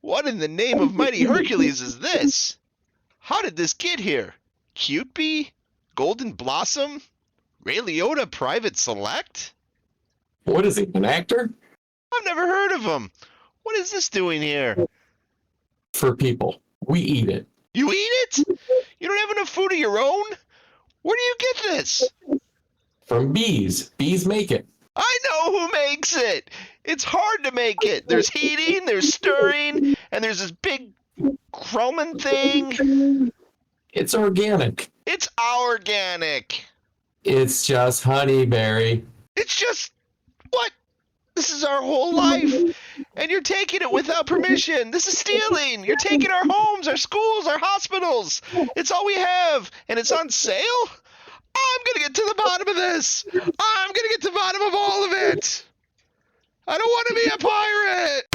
What in the name of mighty Hercules is this? How did this get here? Cute Bee? Golden Blossom? Ray Liotta Private Select? What is he, an actor? I've never heard of him. What is this doing here? For people. We eat it. You eat it? You don't have enough food of your own? Where do you get this? From bees. Bees make it. I know who makes it. It's hard to make it. There's heating, there's stirring, and there's this big chroming thing. It's organic. It's organic. It's just honey, Barry. It's just, what? This is our whole life, and you're taking it without permission. This is stealing. You're taking our homes, our schools, our hospitals. It's all we have, and it's on sale? I'm going to get to the bottom of this. I'm going to get to the bottom of all of it. I don't want to be a pirate.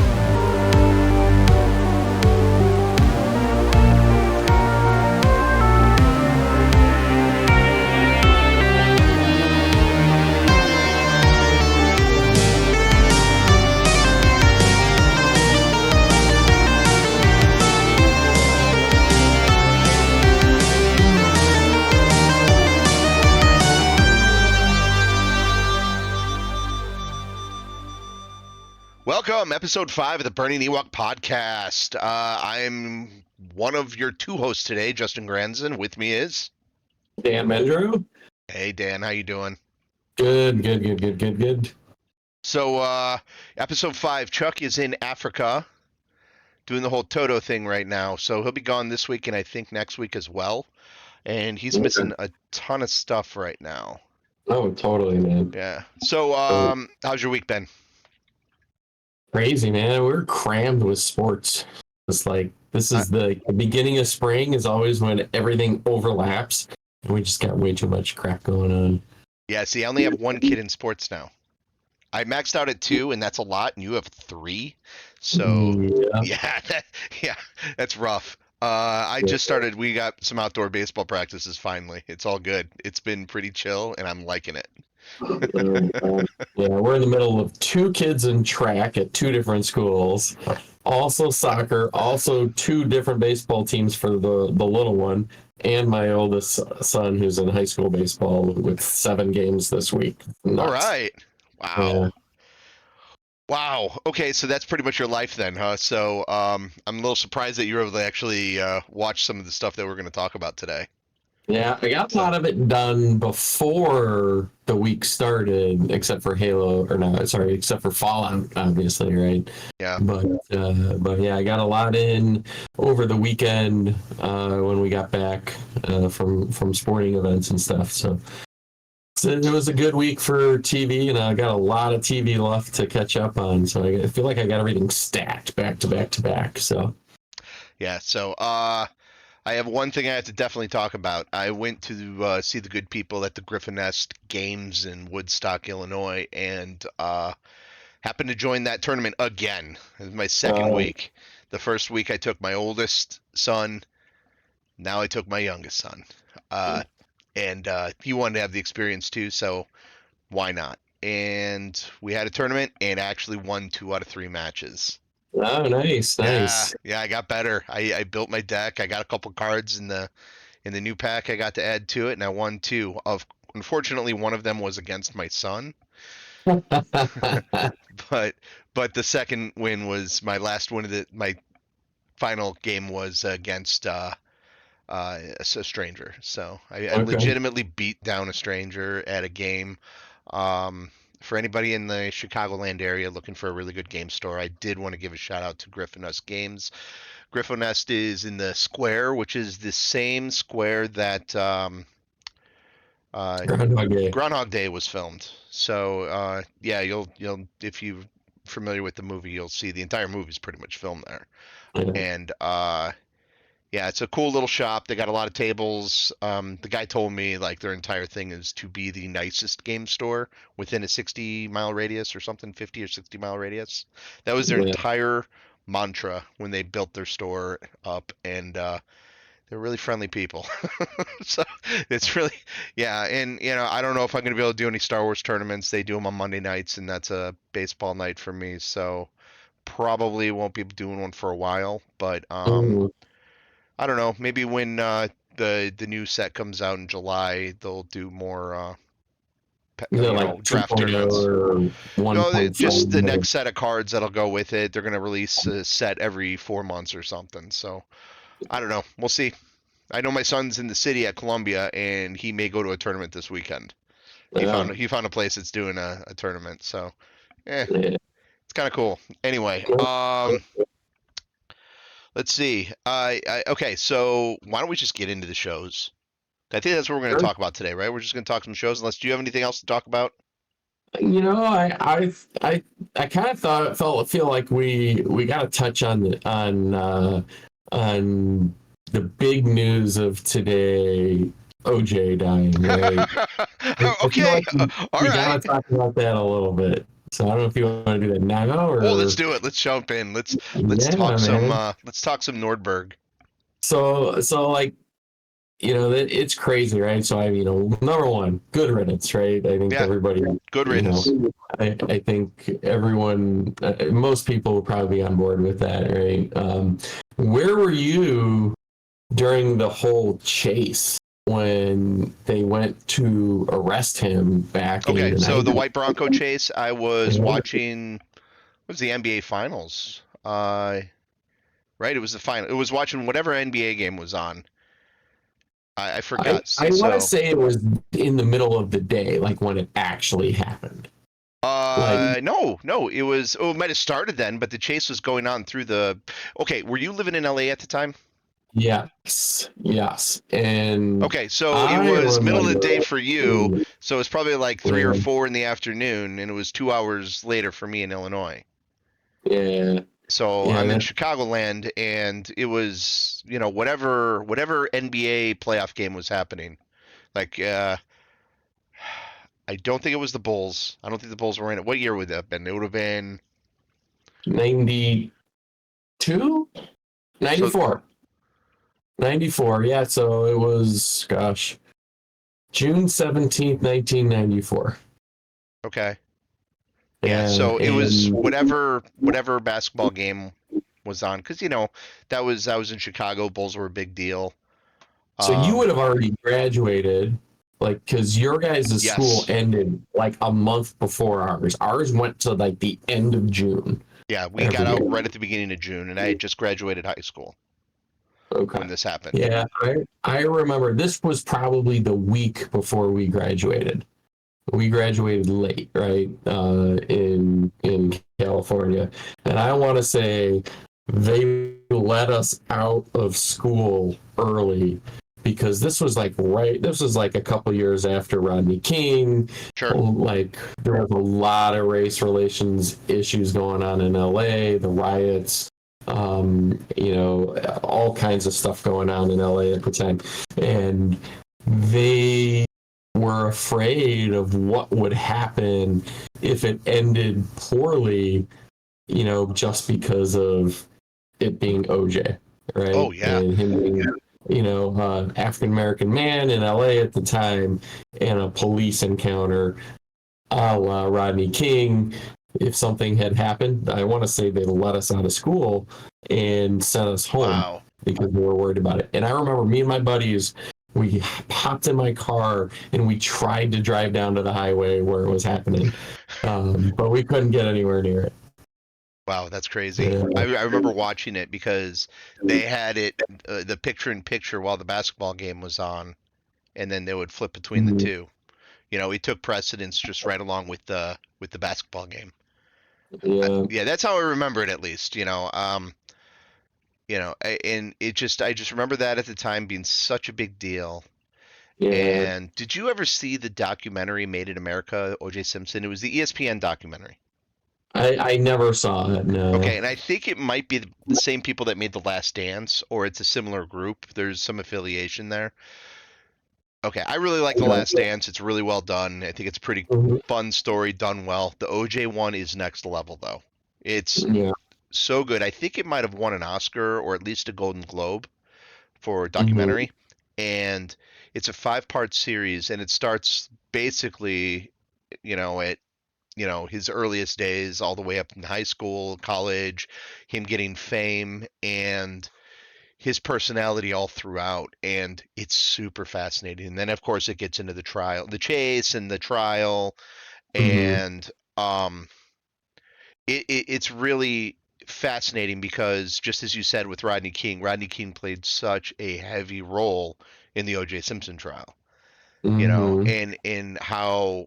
Welcome, episode 5 of the Burning Ewok podcast. I'm one of your two hosts today, Justin Granson. With me is Dan Mendrew. Hey, Dan, how you doing? Good. So, episode 5, Chuck is in Africa doing the whole Toto thing right now. So he'll be gone this week and I think next week as well. And he's missing a ton of stuff right now. Oh, totally, man. Yeah. So, how's your week been? Crazy, man. We're crammed with sports. It's like, this is the beginning of spring is always when everything overlaps. And we just got way too much crap going on. Yeah, see, I only have one kid in sports now. I maxed out at 2, and that's a lot, and you have 3. So, yeah, that's rough. I just started, we got some outdoor baseball practices finally. It's all good. It's been pretty chill, and I'm liking it. Yeah, we're in the middle of 2 kids in track at 2 different schools. Also soccer, also 2 different baseball teams for the little one, and my oldest son who's in high school baseball with 7 games this week. Nuts. All right. Wow. Yeah. Wow. Okay, so that's pretty much your life then, huh? So I'm a little surprised that you were able to actually watch some of the stuff that we're going to talk about today. Yeah, I got a lot of it done before the week started, except for except for Fallout, obviously, right? Yeah. But yeah, I got a lot in over the weekend when we got back from sporting events and stuff. So it was a good week for TV, and I got a lot of TV left to catch up on. So I feel like I got everything stacked back to back to back. So yeah. So I have one thing I have to definitely talk about. I went to see the good people at the Griffin Nest Games in Woodstock, Illinois, and happened to join that tournament again. It was my second week. The first week I took my oldest son. Now I took my youngest son. And he wanted to have the experience too, so why not? And we had a tournament and actually won 2 out of 3 matches. Oh, nice. Yeah, I got better. I built my deck. I got a couple cards in the new pack I got to add to it, and I won 2. Unfortunately, one of them was against my son. but the second win was my last win of my final game was against a stranger. So I legitimately beat down a stranger at a game. For anybody in the Chicagoland area looking for a really good game store, I did want to give a shout out to Griffin Nest Games. Griffin Nest is in the square, which is the same square that Groundhog Day was filmed. So yeah, you'll if you're familiar with the movie, you'll see the entire movie is pretty much filmed there. Yeah. And yeah, it's a cool little shop. They got a lot of tables. The guy told me like their entire thing is to be the nicest game store within a 60-mile radius or something, 50 or 60-mile radius. That was their entire mantra when they built their store up, and they're really friendly people. So it's really, yeah. And I don't know if I'm going to be able to do any Star Wars tournaments. They do them on Monday nights, and that's a baseball night for me. So, probably won't be doing one for a while, but Mhm. I don't know. Maybe when the new set comes out in July, they'll do more Is it like draft 2.0 tournaments. or No, just the 1.5? next set of cards that'll go with it. They're gonna release a set every 4 months or something. So I don't know. We'll see. I know my son's in the city at Columbia, and he may go to a tournament this weekend. Yeah. He found a place that's doing a tournament. So Yeah. it's kind of cool. Anyway, let's see. Okay, so why don't we just get into the shows? I think that's what we're going to Sure. talk about today, right? We're just going to talk some shows. Unless, do you have anything else to talk about? You know, I kind of feel like we got to touch on the big news of today, OJ dying, right? I feel Okay, like all we right. got to talk about that a little bit. So I don't know if you want to do that now Well, let's or do it. Let's jump in. Let's yeah, talk some man. Nordberg. So like it's crazy, right? So number one, good riddance, right? I think Yeah, everybody, good riddance. I think everyone, most people will probably be on board with that, right? Where were you during the whole chase when they went to arrest him back in Okay, the so the 90s? White Bronco chase. I was watching. What was the NBA Finals? Right. It was the final. It was watching whatever NBA game was on. I I, forgot. I want to So, say it was in the middle of the day, like when it actually happened. Like, no, no, it was. Oh, it might have started then, but the chase was going on through the. Okay, were you living in LA at the time? yes, yes. And Okay, so it I was middle of the day remember, for you, so it's probably like three or yeah, four in the afternoon, and it was 2 hours later for me in Illinois. yeah, So yeah, I'm in that Chicagoland, and it was, whatever NBA playoff game was happening. Like, I don't think it was the Bulls. I don't think the Bulls were in it. What year would that have been? It would have been 92, so. 94, 94. Yeah, so it was, gosh, June 17th, 1994. Okay. Yeah, Yeah, so it was and whatever basketball game was on, because I was in Chicago. Bulls were a big deal. so you Um, would have already graduated, like, because your guys' school yes, ended like a month before ours. Ours went to like the end of June yeah, we got every out year. right at the beginning of June, and I had just graduated high school Okay. when this happened. Yeah, I remember this was probably the week before we graduated. We graduated late, right? In California, and I want to say they let us out of school early because this was like right. This was like a couple years after Rodney King. Sure. Like there was a lot of race relations issues going on in LA, the riots, all kinds of stuff going on in LA at the time. And they were afraid of what would happen if it ended poorly, just because of it being OJ, Oh right? yeah. And him being, African American man in LA at the time and a police encounter a la Rodney King. If something had happened, I want to say they let us out of school and sent us home Wow. because we were worried about it. And I remember me and my buddies, we hopped in my car and we tried to drive down to the highway where it was happening, but we couldn't get anywhere near it. Wow, that's crazy. I, Yeah. I remember watching it because they had it the picture in picture while the basketball game was on, and then they would flip between the Mhm. two. It took precedence just right along with the basketball game. Yeah. Yeah, that's how I remember it at least. And I just remember that at the time being such a big deal. Yeah. And did you ever see the documentary Made in America, O.J. Simpson? It was the ESPN documentary. I never saw it. No. Okay, and I think it might be the same people that made The Last Dance, or it's a similar group. There's some affiliation there. Okay, I really like The Last Dance. It's really well done. I think it's a pretty Mhm. fun story done well. The OJ one is next level though. It's Yeah. so good. I think it might have won an Oscar or at least a Golden Globe for Hmm. documentary. And it's a five-part series, and it starts basically, at his earliest days all the way up in high school, college, him getting fame, and his personality all throughout. And it's super fascinating. And then, of course, it gets into the trial, the chase and the trial. Mhm. And it's really fascinating because, just as you said with Rodney King played such a heavy role in the O.J. Simpson trial, Mhm. and in how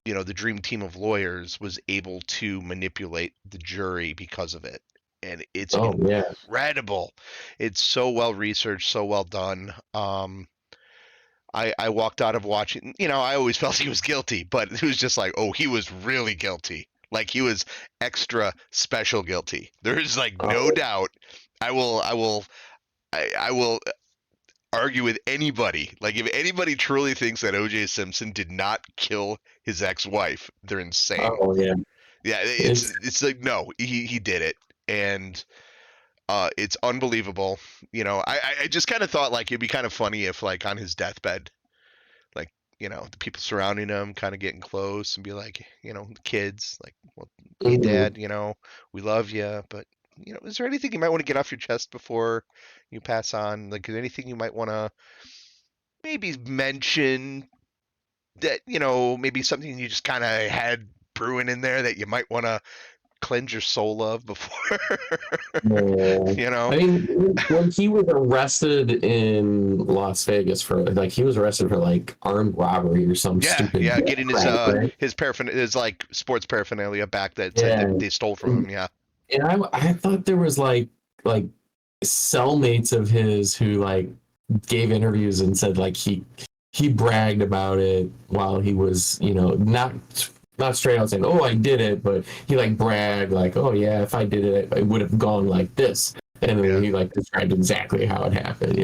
the dream team of lawyers was able to manipulate the jury because of it. And it's Oh yeah. incredible. It's so well researched, so well done. I walked out of watching, I always felt he was guilty, but it was just like, oh, he was really guilty. Like, he was extra special guilty. There is like no Oh, doubt. I will argue with anybody. Like, if anybody truly thinks that O.J. Simpson did not kill his ex-wife, they're insane. oh yeah. Yeah, it's It's it's like, no, he did it, and it's unbelievable. I just kind of thought, like, it'd be kind of funny if, like, on his deathbed, like, the people surrounding him kind of getting close and be like, the kids, like, well, hey, mhm. Dad, we love you, but is there anything you might want to get off your chest before you pass on? Like, is there anything you might want to maybe mention that, maybe something you just kind of had brewing in there that you might want to cleanse your soul of before? Yeah. you know I mean, when he was arrested in Las Vegas for like he was arrested for like armed robbery or some yeah, stupid yeah, getting his crap, right? his like sports paraphernalia back that said that Yeah. they stole from And, him. Yeah. and I thought there was like cellmates of his who like gave interviews and said like he bragged about it while he was not straight out saying oh I did it, but he like bragged like oh yeah if I did it it would have gone like this, and then Yeah. he like described exactly how it happened,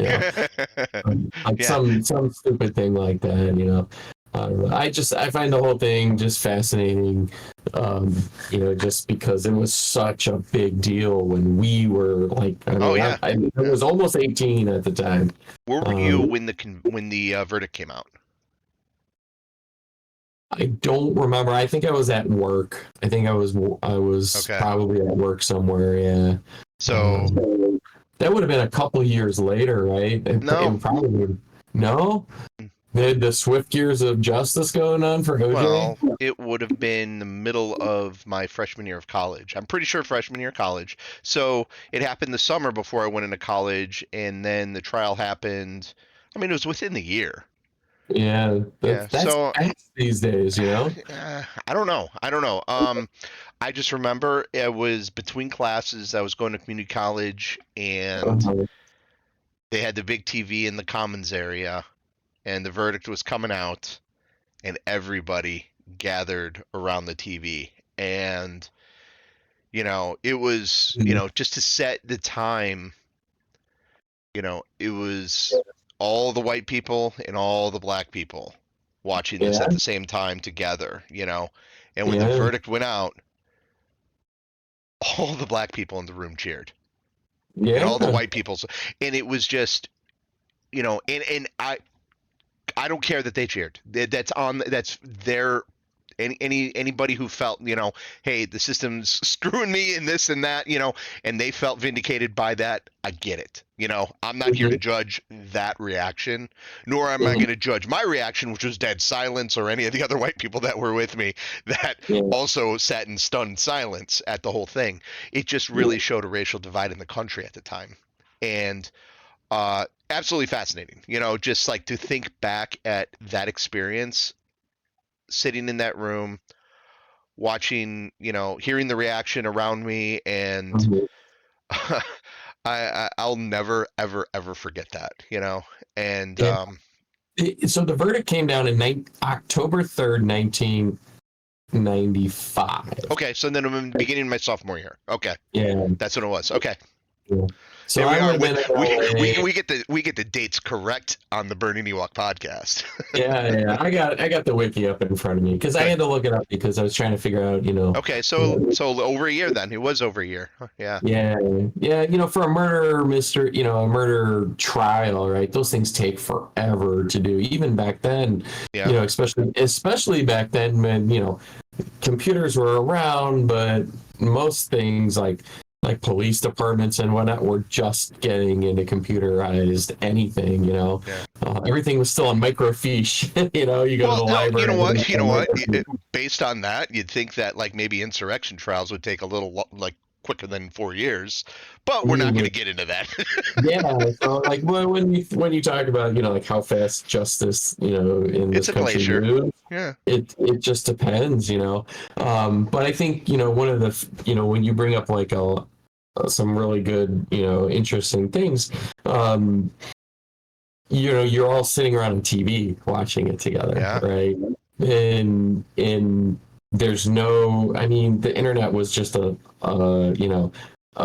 like Yeah. some stupid thing like that. I find the whole thing just fascinating, just because it was such a big deal when we were like, I Oh mean, yeah. I Yeah. was almost 18 at the time. Where were you Um, when the verdict came out? I don't remember. I think I was at work. I was Okay. probably at work somewhere. Yeah. So That would have been a couple years later, right? no. And probably no. The swift gears of justice going on for OJ. Well, it would have been the middle of my freshman year of college. I'm pretty sure freshman year of college. So it happened the summer before I went into college, and then the trial happened. I mean, it was within the year. Yeah, Yeah. that's So fast these days. I don't know. I don't know. I just remember it was between classes. I was going to community college, and Uh-huh. they had the big TV in the commons area, and the verdict was coming out, and everybody gathered around the TV. And, it was, just to set the time, it was all the white people and all the black people watching this Yeah, at the same time together. And when the yeah, verdict went out, all the black people in the room cheered, and all the yeah. white people. And it was just, and I don't care that they cheered. That's their anybody who felt, hey, the system's screwing me and this and that, and they felt vindicated by that. I get it. I'm not here to Mhm, judge that reaction, nor am I mhm. going to judge my reaction, which was dead silence, or any of the other white people that were with me that Yeah, also sat in stunned silence at the whole thing. It just yeah. really showed a racial divide in the country at the time. And absolutely fascinating. Just like to think back at that experience, sitting in that room, watching, hearing the reaction around me, and Mhm. I'll never ever ever forget that. And Yeah. So the verdict came down in October 3rd, 1995. okay, so then I'm in the beginning of my sophomore year. Okay, Yeah. that's what it was. Okay, Yeah. So there we I would are. have With been in we we LA. we get the dates correct on the Burning Ewok podcast. Yeah. I got the wiki up in front of me because I Good. had to look it up because I was trying to figure out, Okay, you so know, over a year then. It was over a year. Huh, yeah. yeah, yeah, for a a murder trial, right? Those things take forever to do. Even back then, Yeah. especially back then when, computers were around, but most things like police departments and whatnot were just getting into computerized anything, Yeah. everything was still on microfiche. You go to Well, the no, you know library, what? everything's on microfiche. Based on that, you'd think that like maybe insurrection trials would take a little like quicker than 4 years, but we're not going to get into that. Yeah, so like when you talk about like how fast justice in It's this a country glacier. moves, Yeah. it just depends. But I think one of the when you bring up like some really good interesting things, um, you're all sitting around on TV watching it together, Yeah. right? And there's no, I mean, the internet was just a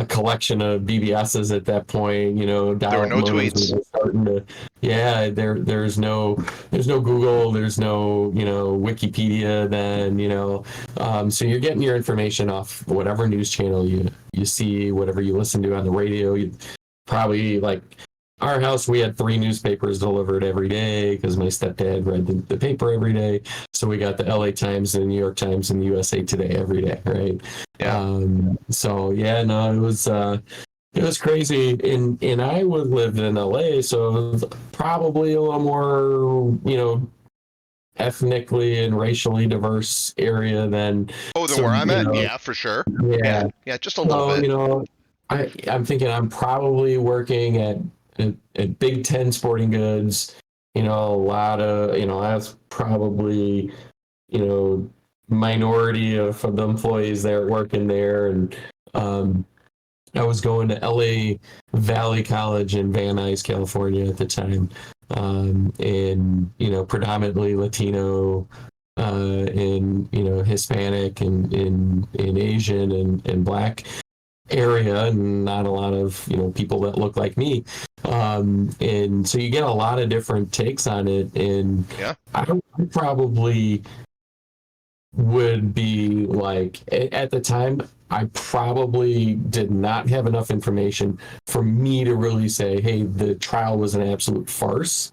collection of BBSs at that point. There were Dial-up no modems tweets. were starting to, yeah. There's no Google, there's no Wikipedia. Then so you're getting your information off whatever news channel you see, whatever you listen to on the radio. You probably like our house, we had 3 newspapers delivered every day because my stepdad read the paper every day. So we got the LA Times, the New York Times, and the USA Today every day, right? Yeah. So yeah, no, it was crazy. And I would lived in LA, so it was probably a little more, ethnically and racially diverse area than Oh, then where some, I'm at? Yeah, for sure. Yeah. yeah. Yeah, just a little So, bit. I'm thinking I'm probably working at Big Ten Sporting Goods. A lot of that's probably you know minority of the employees there working there, and um, I was going to LA Valley College in Van Nuys, California at the time, and predominantly Latino. And Hispanic and Asian and Black area, and not a lot of people that look like me, and so you get a lot of different takes on it. And Yeah. I probably would be like, at the time I probably did not have enough information for me to really say, hey, the trial was an absolute farce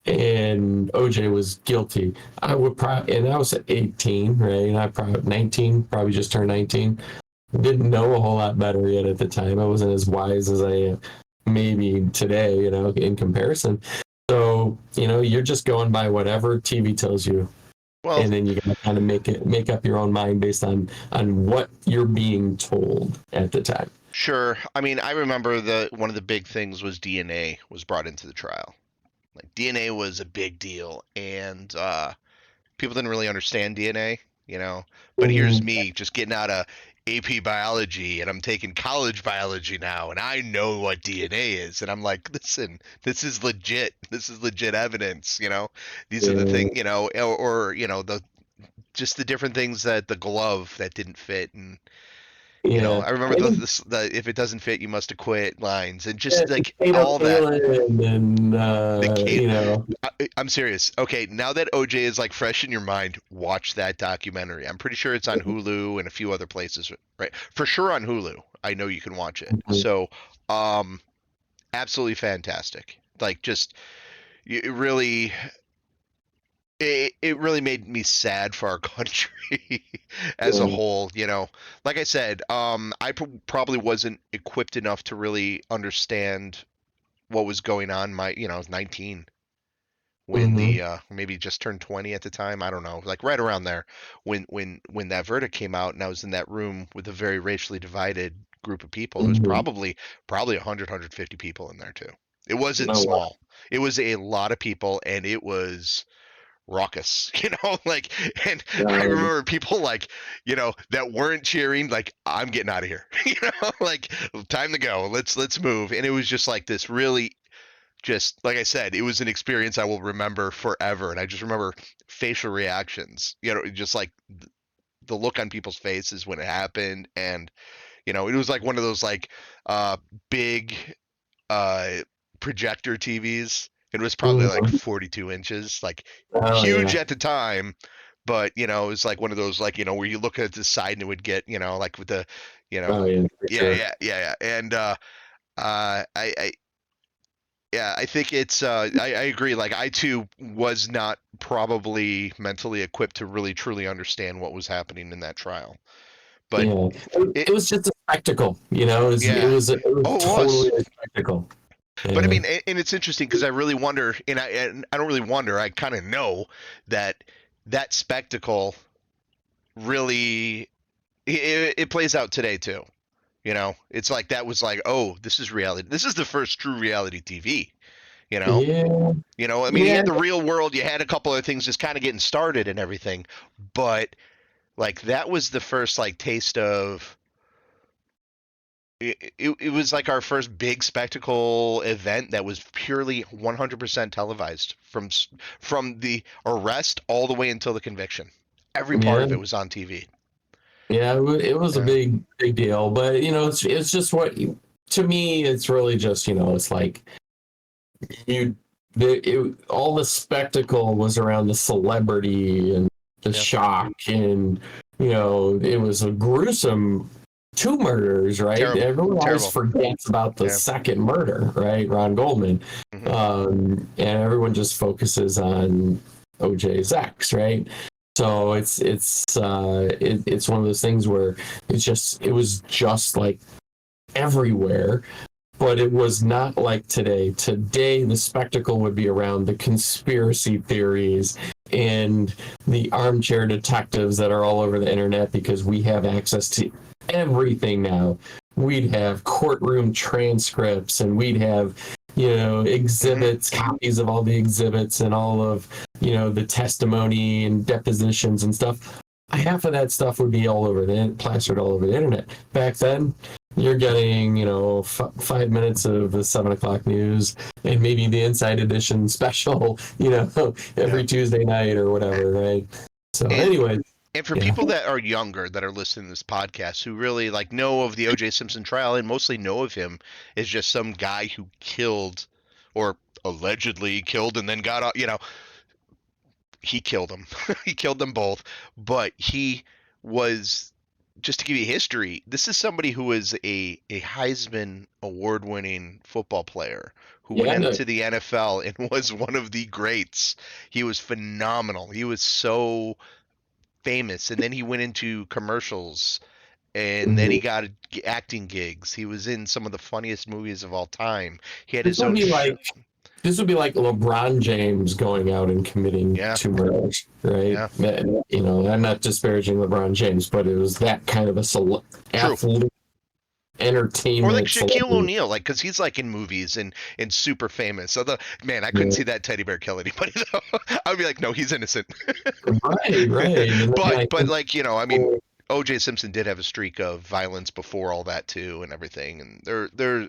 and OJ was guilty. I would probably, and I was 18, right? And I probably 19, probably just turned 19. Didn't know a whole lot better yet at the time. I wasn't as wise as I am maybe today, in comparison. So, you're just going by whatever TV tells you, Well, and then you gotta kind of make up your own mind based on what you're being told at the time. sure. I mean, I remember one of the big things was DNA was brought into the trial. Like DNA was a big deal, and people didn't really understand DNA, you know. But here's Mhm. me just getting out of AP biology, and I'm taking college biology now, and I know what DNA is, and I'm like, listen, this is legit. This is legit evidence, you know. These are the Yeah, thing, you know, or the just the different things that the glove that didn't fit, and yeah. I remember I think the if it doesn't fit, you must acquit lines, and just the like Tatum all that. Palin and The Kate, I'm serious. Okay, now that OJ is like fresh in your mind, watch that documentary. I'm pretty sure it's on Hulu and a few other places, right? For sure on Hulu. I know you can watch it. So, um, absolutely fantastic. Like, just it really, it really made me sad for our country as a yeah. whole. Like I said, I probably wasn't equipped enough to really understand what was going on. I was 19 when Mm-hmm. maybe just turned 20 at the time. I don't know, like right around there when that verdict came out, and I was in that room with a very racially divided group of people. There was Mm-hmm. probably 150 people in there too. It wasn't Oh, wow. small. It was a lot of people, and it was raucous, like, and I Um, remember people like, that weren't cheering, like, I'm getting out of here, like, time to go, let's move. And it was just like this really, just like I said, it was an experience I will remember forever. And I just remember facial reactions, just like the look on people's faces when it happened. And, it was like one of those like big uh, projector TVs. It was probably like mhm. 42 inches, like Oh, huge yeah. at the time. But, it was like one of those, like, where you look at the side and it would get, like with the, you know, Oh, yeah, for yeah, sure. yeah, yeah, yeah. And I Yeah, I think it's I agree. Like I too was not probably mentally equipped to really truly understand what was happening in that trial. But Yeah, it it was just a spectacle, you know. yeah. It was Oh, it totally was. a spectacle. But I Yeah, mean, and it's interesting because I really wonder, and I don't really wonder, I kind of know that that spectacle really it plays out today too. You know, it's like that was like, oh, this is reality. This is the first true reality TV. You know, yeah, I mean, you yeah. had the real world, you had a couple of things just kind of getting started and everything, but like that was the first like taste of it was like our first big spectacle event that was purely 100% televised from the arrest all the way until the conviction. Every part Yeah, of it was on TV. yeah, it was a Yeah. big deal. But you know, it's just what to me, it's really just, you know, it's like you all the spectacle was around the celebrity and the Yeah. shock, and you know, it was a gruesome two murders, right? Terrible. Everyone always Terrible. forgets about the Yeah. second murder, right? Ron Goldman. Hmm. And everyone just focuses on OJ's ex, right? So it's one of those things where it was just like everywhere, but it was not like today. Today, the spectacle would be around the conspiracy theories and the armchair detectives that are all over the internet because we have access to everything now. We'd have courtroom transcripts and we'd have, you know, Hmm. exhibits, copies of all the exhibits and all of, you know, the testimony and depositions and stuff. Half of that stuff would be all over the plastered all over the internet. Back then, you're getting, you know, 5 minutes of the 7 o'clock news and maybe the Inside Edition special, you know, Yeah. every Tuesday night or whatever, right? So, And anyway, and for yeah, people that are younger that are listening to this podcast who really like know of the O.J. Simpson trial and mostly know of him as just some guy who killed or allegedly killed and then got out, he killed them. He killed them both, but he was just to give you history. This is somebody who was a Heisman award winning football player who went yeah, no, into the NFL and was one of the greats. He was phenomenal. He was so famous, and then he went into commercials, and then he mhm. got acting gigs. He was in some of the funniest movies of all time. He had This his would own be like this would be like LeBron James going out and committing yeah, two murders, right? yeah, You know, I'm not disparaging LeBron James, but it was that kind of a true. athlete, Or like entertainment Shaquille celebrity. O'Neal, like because he's like in movies and super famous. Although, man, I couldn't Yeah. see that teddy bear kill anybody. Though. I'd be like, no, he's innocent. Right, right. And then I But think, like I mean, O.J. Simpson did have a streak of violence before all that too, and everything. And they're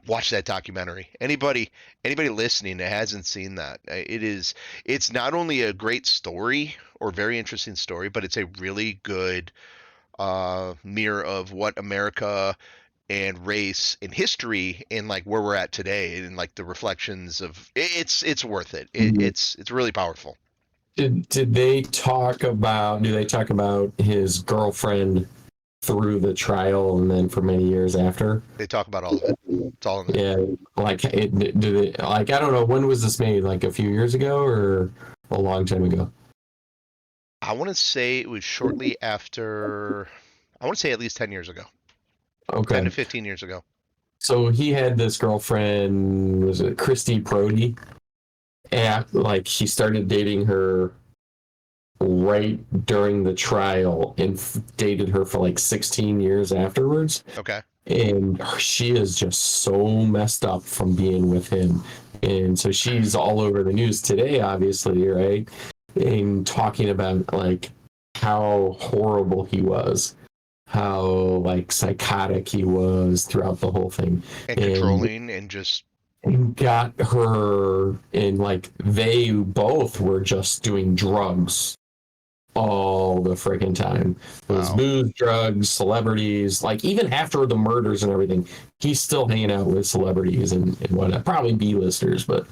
watch that documentary. Anybody listening that hasn't seen that, it's not only a great story or very interesting story, but it's a really good mirror of what America and race and history and like where we're at today and like the reflections of it's worth it. It's really powerful. did they talk about, do they talk about his girlfriend through the trial and then for many years after? They talk about all of it. It's all in there. Yeah, like did it, like, I don't know, when was this made? Like a few years ago or a long time ago? I want to say it was shortly after. I want to say at least 10 years ago, 10 to Okay. 15 years ago. So he had this girlfriend, was it Christy Prody? And like he started dating her right during the trial and dated her for like 16 years afterwards. Okay. And she is just so messed up from being with him. And so she's all over the news today, obviously, right? And talking about like how horrible he was, how like psychotic he was throughout the whole thing. And And controlling and just got her, and like they both were just doing drugs all the freaking time. It was wow. booze, drugs, celebrities. Like even after the murders and everything, he's still hanging out with celebrities and whatnot. Probably B-listers, but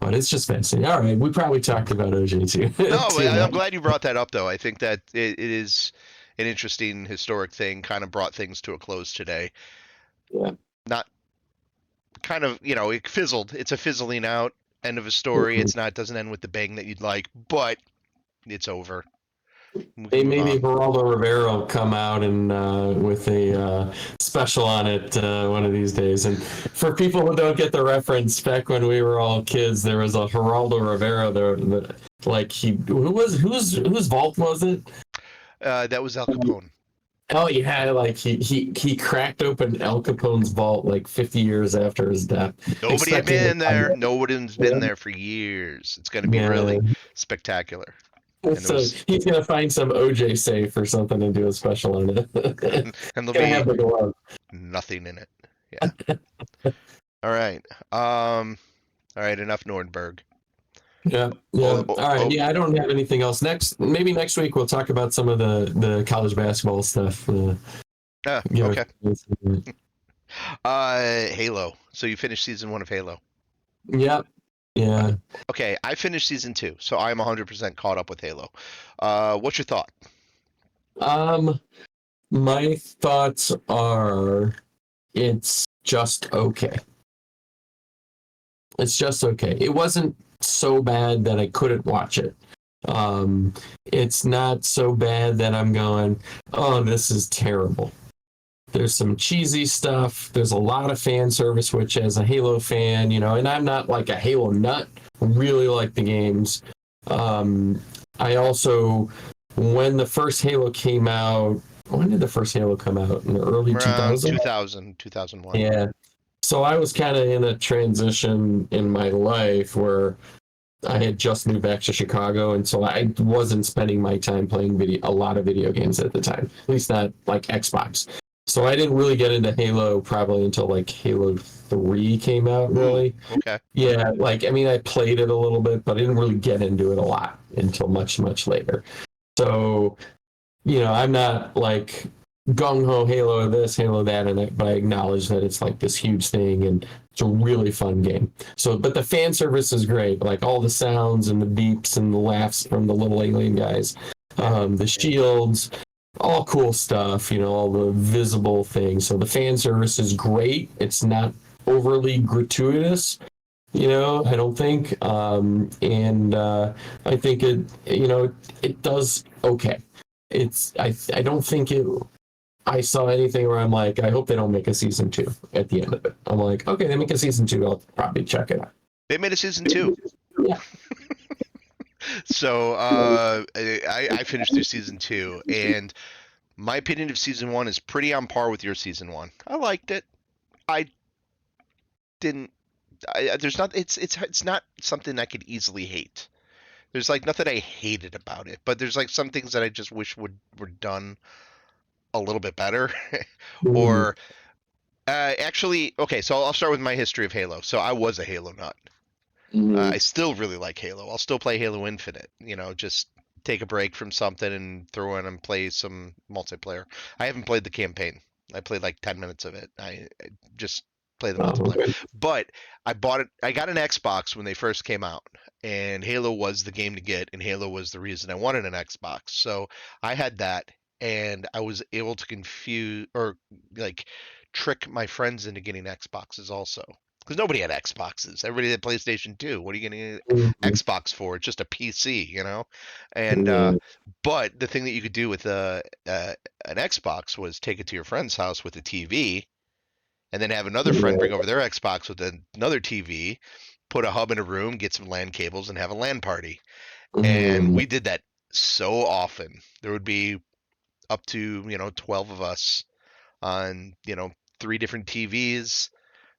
it's just fascinating. All right, we probably talked about OJ too, No, too I'm much. glad you brought that up though. I think that it is an interesting historic thing. Kind of brought things to a close today. Yeah, Not kind of, it fizzled. It's a fizzling out end of a story. Mhm. It's not, doesn't end with the bang that you'd like, but it's over. We can Hey, move maybe on. Geraldo Rivera will come out and with a special on it one of these days. And for people who don't get the reference, back when we were all kids, there was a Geraldo Rivera there that, like, he who was whose vault was it? That was Al Capone. Oh yeah, like he cracked open Al Capone's vault like 50 years after his death, Nobody had expecting to been there. find Nobody's been it. there for years. It's going to be Yeah. really spectacular. And there So was, he's gonna find some OJ safe or something and do a special on it. and there'll Gonna have be the glove. nothing in it. Yeah. All right. All right. Enough Nordberg. Yeah, yeah. Oh, oh, All right. oh, Yeah, I don't have anything else. Maybe next week we'll talk about some of the college basketball stuff. You okay. know. Halo. So you finished season 1 of Halo. Yep. Uh, Yeah. okay, I finished season 2, so I'm 100% caught up with Halo. What's your thought? Um, my thoughts are it's just okay. It's just okay. It wasn't so bad that I couldn't watch it. It's not so bad that I'm going, oh, this is terrible. There's some cheesy stuff. There's a lot of fan service, which as a Halo fan, and I'm not like a Halo nut, really like the games. I also, when the first Halo came out, when did the first Halo come out? In the early Around 2000s? 2000, 2001. Yeah. So I was kind of in a transition in my life where I had just moved back to Chicago, and so I wasn't spending my time playing a lot of video games at the time, at least not like Xbox. So I didn't really get into Halo probably until like Halo 3 came out, Ooh, really. okay. Yeah, like, I mean, I played it a little bit, but I didn't really get into it a lot until much, much later. So, I'm not like gung ho Halo this, Halo that, but I acknowledge that it's like this huge thing and it's a really fun game. So, but the fan service is great, like all the sounds and the beeps and the laughs from the little alien guys, the shields, all cool stuff, all the visible things. So the fan service is great. It's not overly gratuitous. I don't think, and I think it does okay. I don't think I saw anything where I'm like, I hope they don't make a season 2 at the end of it. I'm like, okay, they make a season 2, I'll probably check it out. They made a season 2. Yeah. So I finished through season 2, and my opinion of season 1 is pretty on par with your season 1. I liked it. I didn't. There's not. It's not something I could easily hate. There's like nothing I hated about it, but there's like some things that I just wish were done a little bit better. Mm-hmm. Or actually, okay. So I'll start with my history of Halo. So I was a Halo nut. I still really like Halo. I'll still play Halo Infinite. Just take a break from something and throw in and play some multiplayer. I haven't played the campaign. I played like 10 minutes of it. I just play the Oh, multiplayer. okay. But I bought it. I got an Xbox when they first came out, and Halo was the game to get, and Halo was the reason I wanted an Xbox. So I had that, and I was able to confuse or like trick my friends into getting Xboxes also because nobody had Xboxes. Everybody had PlayStation 2. What are you getting an Mhm. Xbox for? It's just a PC. And Yeah. but the thing that you could do with an Xbox was take it to your friend's house with a TV, and then have another friend bring over their Xbox with another TV, put a hub in a room, get some LAN cables, and have a LAN party. And Mhm. we did that so often. There would be up to 12 of us on 3 different TVs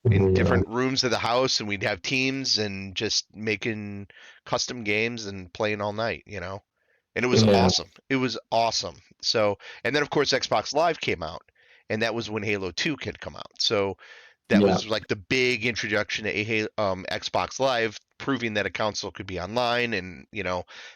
in Yeah. different rooms of the house, and we'd have teams and just making custom games and playing all night. And it was Yeah. awesome. It was awesome. So, and then of course Xbox Live came out, and that was when Halo 2 had come out. So that Yeah. was like the big introduction to Xbox Live, proving that a console could be online and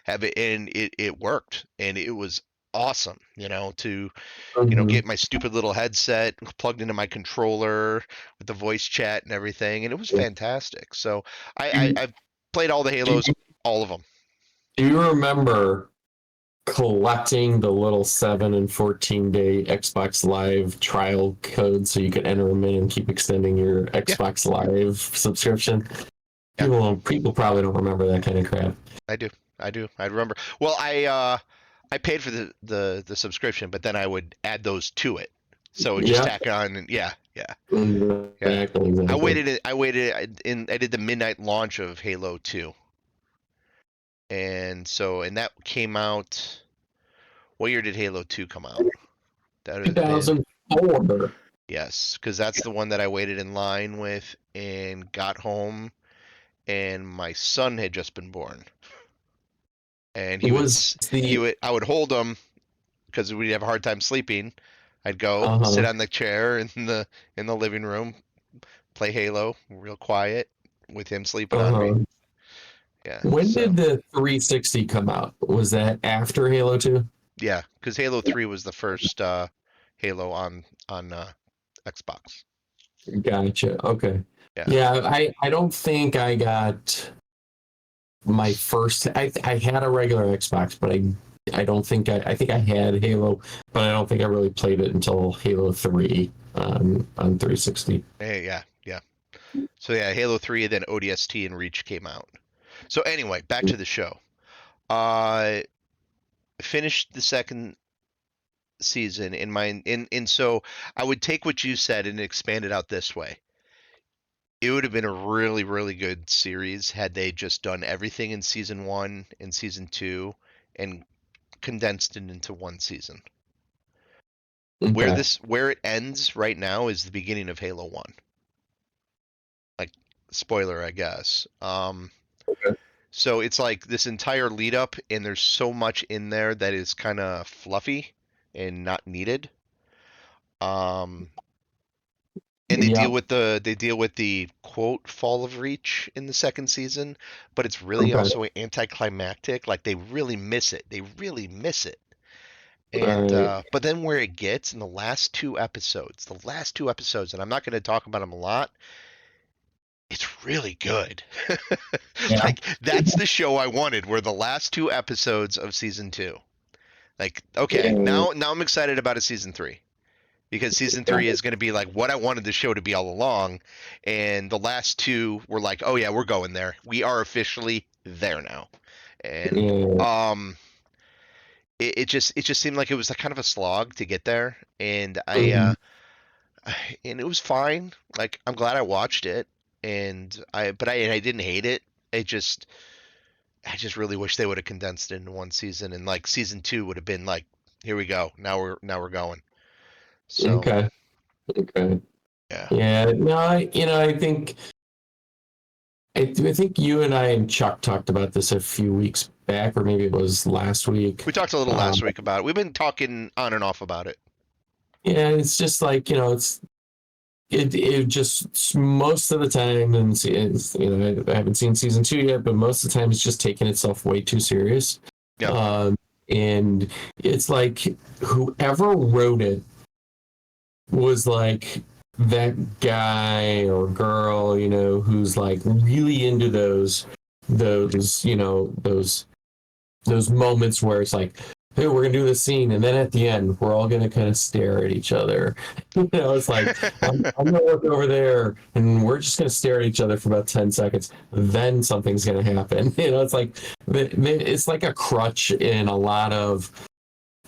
have it, and it worked, and it was awesome. To Mhm. get my stupid little headset plugged into my controller with the voice chat and everything, and it was fantastic. So Do, I've played all the do Halos, you all of them. do you remember collecting the little 7 and 14-day Xbox Live trial codes so you could enter them in and keep extending your Yeah, Xbox Live subscription. yeah, People probably don't remember that kind of crap. I do. I do. I remember. Well, I paid for the subscription, but then I would add those to it. So it just Yeah, tack on and yeah, yeah, yeah. exactly, exactly. I did the midnight launch of Halo 2. And that came out. What year did Halo 2 come out? That would have been 2004. yes, because that's the one that I waited in line with and got home, and my son had just been born, and Was the I would hold him because we'd have a hard time sleeping. I'd go sit uh on the chair in the living room, play Halo, real quiet, with him sleeping on me. uh Yeah, when so did the 360 come out? Was that after Halo 2? yeah, because Halo 3 was the first Halo on Xbox. Gotcha. Okay. Yeah. Yeah, I don't think I got my first. I had a regular Xbox, but I don't think I think I had Halo, but I don't think I really played it until Halo 3 on 360. Yeah, yeah. So yeah, Halo 3 and then ODST and Reach came out. So anyway, back to the show. Uh finished the second season in so I would take what you said and expand it out this way. It would have been a really, really good series had they just done everything in season 1 and season 2 and condensed it into one season. Okay. Where it ends right now is the beginning of Halo 1. Like spoiler, I guess. Okay. So it's like this entire lead up, and there's so much in there that is kind of fluffy and not needed. Um, and Yep. they deal with the quote fall of Reach in the second season, but it's really Okay. also anticlimactic. Like they really miss it. They really miss it. All And right. but then where it gets in the last two episodes, and I'm not going to talk about them a lot. It's really good. Yeah. Like that's the show I wanted. Were the last two episodes of season 2. Like, okay, Yeah. now I'm excited about a season 3 because season 3 is going to be like what I wanted the show to be all along, and the last two were like, oh yeah, we're going there. We are officially there now, and Yeah. it just seemed like it was a kind of a slog to get there, and Mhm. and it was fine. Like I'm glad I watched it, and I didn't hate it. It just I just really wish they would have condensed it into one season, and like season 2 would have been like, here we go. Now we're going. So Okay. Okay. yeah, Yeah. No, I think you and I and Chuck talked about this a few weeks back, or maybe it was last week. we talked a little Um, last week about it. We've been talking on and off about it. yeah, it's just like it just most of the time, and I haven't seen season 2 yet, but most of the time it's just taking itself way too serious. Yeah. Um, and it's like whoever wrote it was like that guy or girl, who's like really into those, those moments where it's like, hey, we're gonna do this scene, and then at the end, we're all gonna kind of stare at each other. It's like I'm gonna look over there, and we're just gonna stare at each other for about 10 seconds. Then something's gonna happen. It's like it's like a crutch in a lot of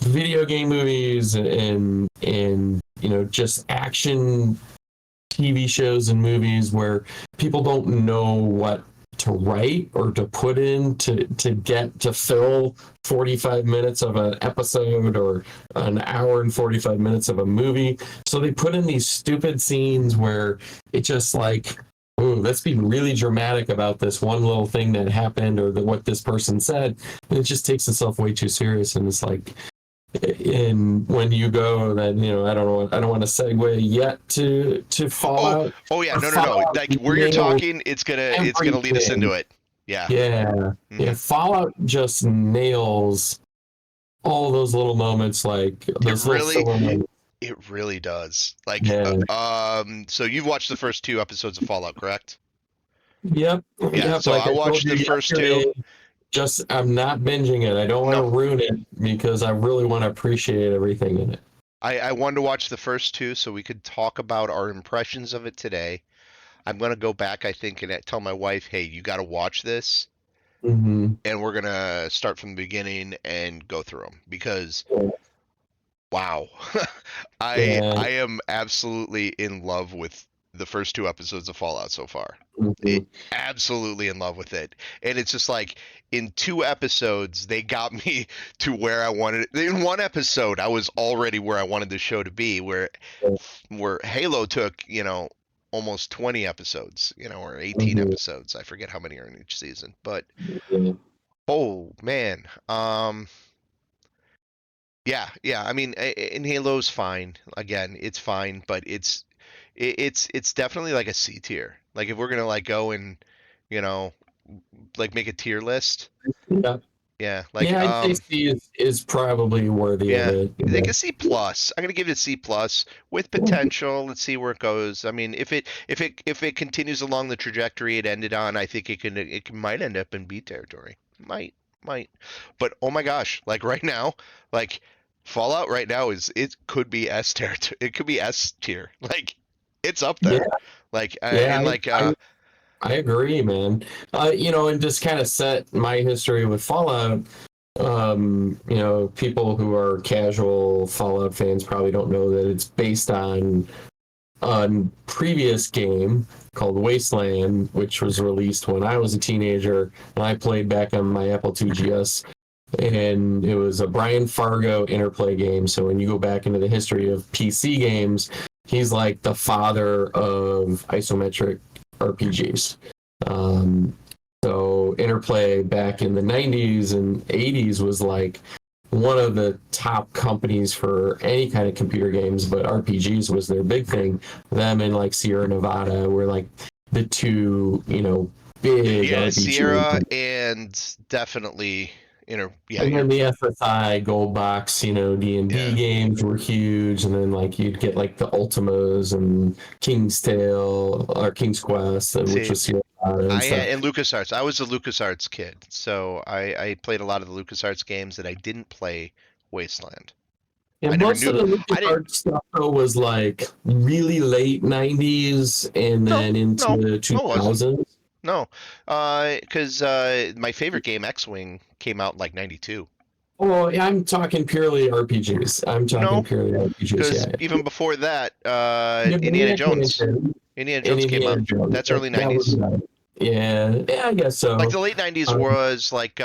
video game movies and just action TV shows and movies where people don't know what to write or to put in to get to fill 45 minutes of an episode or an hour and 45 minutes of a movie. So they put in these stupid scenes where it just like, ooh, let's be really dramatic about this one little thing that happened or what this person said. And it just takes itself way too serious. And it's like, and when you go, then I don't want to segue yet to Oh, Fallout. oh yeah, Or no. Fallout Like where you're nails talking, it's gonna lead us into everything. it. Yeah. Yeah, yeah. Hmm. Fallout just nails all those little moments, like It those little really, filler moments. it really does. Like, Yeah. so you've watched the first two episodes of Fallout, correct? Yep. Yeah. Yep. So Like I I told watched you the first two. yesterday. Just I'm not binging it. I don't want to No, ruin it because I really want to appreciate everything in it. I wanted to watch the first two so we could talk about our impressions of it today. I'm gonna go back, I think, and tell my wife, hey, you got to watch this, Hmm. and we're gonna start from the beginning and go through them because wow, Yeah. I am absolutely in love with the first two episodes of Fallout so far. Hmm. Absolutely in love with it, and it's just like in two episodes they got me to where I wanted it. In one episode, I was already where I wanted the show to be. Where Halo took almost 20 episodes, or 18 Hmm. episodes. I forget how many are in each season, but Yeah. oh man, yeah. I mean, and Halo's fine. Again, it's fine, but it's definitely like a C tier. Like if we're gonna like go and you know like make a tier list, Yeah. yeah, like Yeah, I'd say C is probably worthy of yeah, it. like a C plus. I'm gonna give it a C plus with potential. Let's see where it goes. I mean, if it continues along the trajectory it ended on, I think might end up in B territory. Might. But oh my gosh, like right now, like Fallout right now it could be S territory. It could be S tier. Like it's up Yeah, there. Like yeah, and like I agree, man. And just kind of set my history with Fallout. People who are casual Fallout fans probably don't know that it's based on a previous game called Wasteland, which was released when I was a teenager, and I played back on my Apple II GS. And it was a Brian Fargo interplay game. So when you go back into the history of PC games, he's like the father of isometric RPGs. Um, so Interplay back in the 90s and 80s was like one of the top companies for any kind of computer games, but RPGs was their big thing. Them and like Sierra Nevada were like the two, big yeah, RPG. Sierra and definitely yeah, And then the SSI Gold Box, D&D yeah. games were huge. And then like you'd get like the Ultimas and King's Tale or King's Quest, which See, was Sierra Nevada and I had stuff. in LucasArts. I was a LucasArts kid, so I played a lot of the LucasArts games that I didn't play Wasteland. I And never most of knew. the I didn't. LucasArts stuff though was like really late 90s and No, then into no, the no, it wasn't. 2000s. No, because my favorite game, X-Wing, came out in like '92. Oh, yeah, I'm talking purely RPGs. I'm talking No, purely RPGs, because yeah. even before that, Yeah, but Indiana Jones. Mansion Indiana and Jones came out. Indiana Jones. That's early That was '90s. yeah, yeah, I guess Like so. the late '90s Um, was like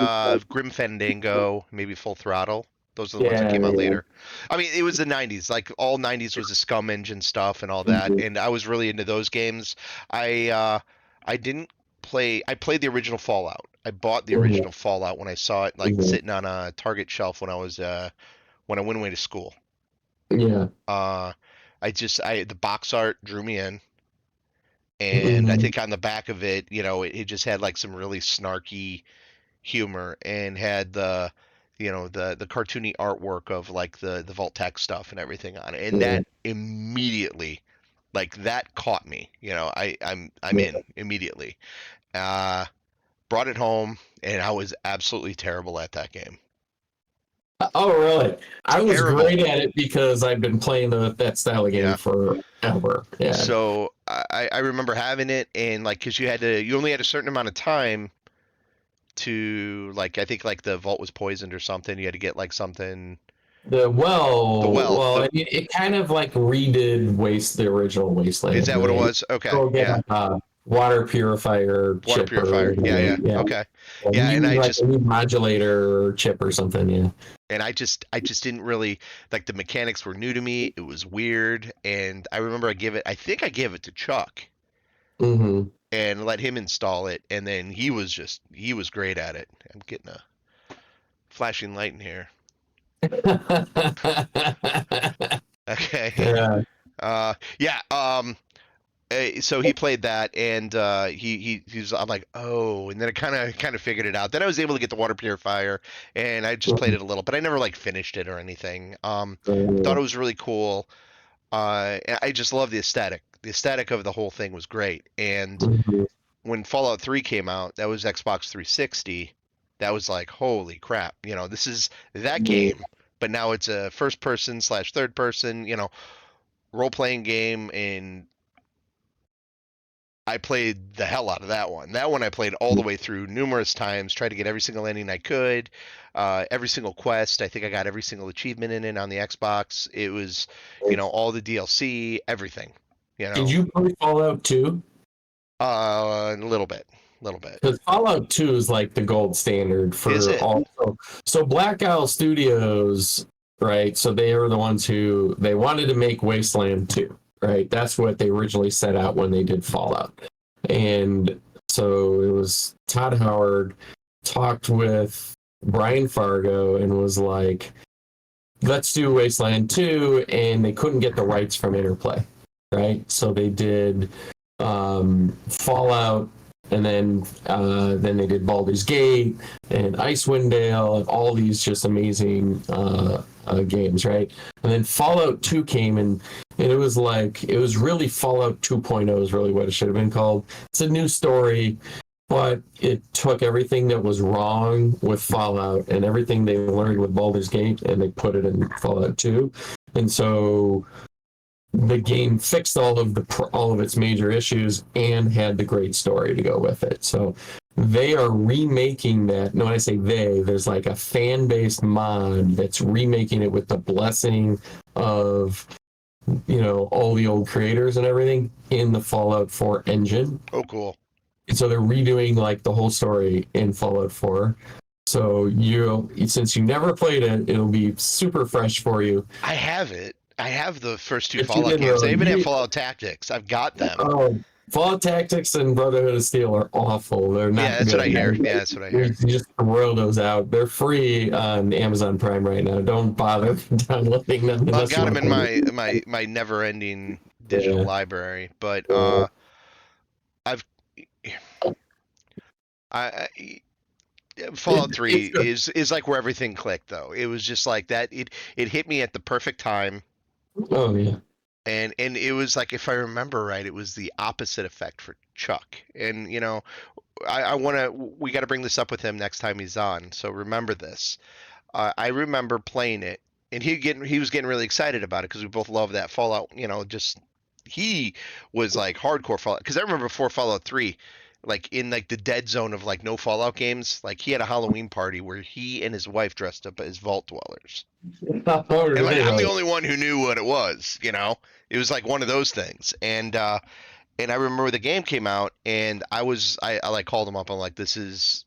Grim Fandango, maybe Full Throttle. Those are the ones that yeah, came out yeah. later. I mean, it was the '90s. Like all '90s was the Scum Engine stuff and all that, and I was really into those games. I didn't play. I played the original Fallout. I bought the Mhm, original Fallout when I saw it like mhm. sitting on a Target shelf when I went away to school. Yeah. Uh, I the box art drew me in, and I Mhm, think on the back of it, it just had like some really snarky humor and had the cartoony artwork of like the Vault-Tec stuff and everything on it, and yeah, that immediately like that caught me. I'm yeah. in immediately. Uh, Brought it home, and I was absolutely terrible at that game. Oh, really? I was Terrible. great at it because I've been playing that style of game Yeah. forever. Yeah. So I remember having it and like because you only had a certain amount of time to like I think like the vault was poisoned or something. You had to get like something the well. I mean, it kind of like redid the original Is Wasteland, that what it right? was? Okay, Go get yeah. a water purifier Water chip or purifier. Yeah, yeah. yeah. Okay. And Yeah, you need like a new modulator chip or something, yeah. I just didn't really like the mechanics were new to me. It was weird, and I remember I think I gave it to Chuck Mm-hmm. and let him install it, and then he was great at it. I'm getting a flashing light in here. Okay. Yeah. Yeah. So he played that, and he's. I'm like, oh, and then I kind of figured it out. Then I was able to get the water purifier, and I just played it a little, but I never like finished it or anything. Thought it was really cool. And I just love the aesthetic. The aesthetic of the whole thing was great. And Mhm. when Fallout 3 came out, that was Xbox 360. that was like, holy crap, this is that game, but now it's a first person slash third person, role playing game, and I played the hell out of that one. That one I played all the way through numerous times, tried to get every single ending I could, every single quest. I think I got every single achievement in it on the Xbox. It was, all the DLC, everything, you Did know. you play Fallout 2? A little bit, little bit. Because Fallout 2 is like the gold standard Is for it? all. So Black Isle Studios, right? So they are the ones who they wanted to make Wasteland 2, right? That's what they originally set out when they did Fallout. And so it was Todd Howard talked with Brian Fargo and was like, let's do Wasteland 2. And they couldn't get the rights from Interplay, right? So they did Fallout, and then they did Baldur's Gate and Icewind Dale and all these just amazing games, right? And then Fallout 2 came, and it was really Fallout 2.0 is really what it should have been called. It's a new story, but it took everything that was wrong with Fallout and everything they learned with Baldur's Gate, and they put it in Fallout 2. And so the game fixed all of its major issues and had the great story to go with it. So they are remaking that. No, when I say they, there's like a fan-based mod that's remaking it with the blessing of all the old creators and everything in the Fallout 4 engine. Oh, cool. So they're redoing like the whole story in Fallout 4. So since you never played it, it'll be super fresh for you. I have it. I have the first two If you Fallout didn't games. I know, even have Fallout Tactics. I've got them. Fallout Tactics and Brotherhood of Steel are awful. They're not Yeah, that's good. what I hear. Yeah, that's what I hear. You just throw those out. They're free on Amazon Prime right now. Don't bother downloading them. Well, I've got them in my never-ending digital library, but I've I Fallout 3 is like where everything clicked though. It was just like that. It hit me at the perfect time. Oh yeah. And it was like, if I remember right, it was the opposite effect for Chuck. And we got to bring this up with him next time he's on. So remember this. I remember playing it, and he was getting really excited about it because we both love that Fallout. Just he was like hardcore Fallout. Because I remember before Fallout 3, like in like the dead zone of like no Fallout games, like he had a Halloween party where he and his wife dressed up as vault dwellers. And like I'm the only one who knew what it was. It was like one of those things. And I remember the game came out, and I like called him up. I'm like, this is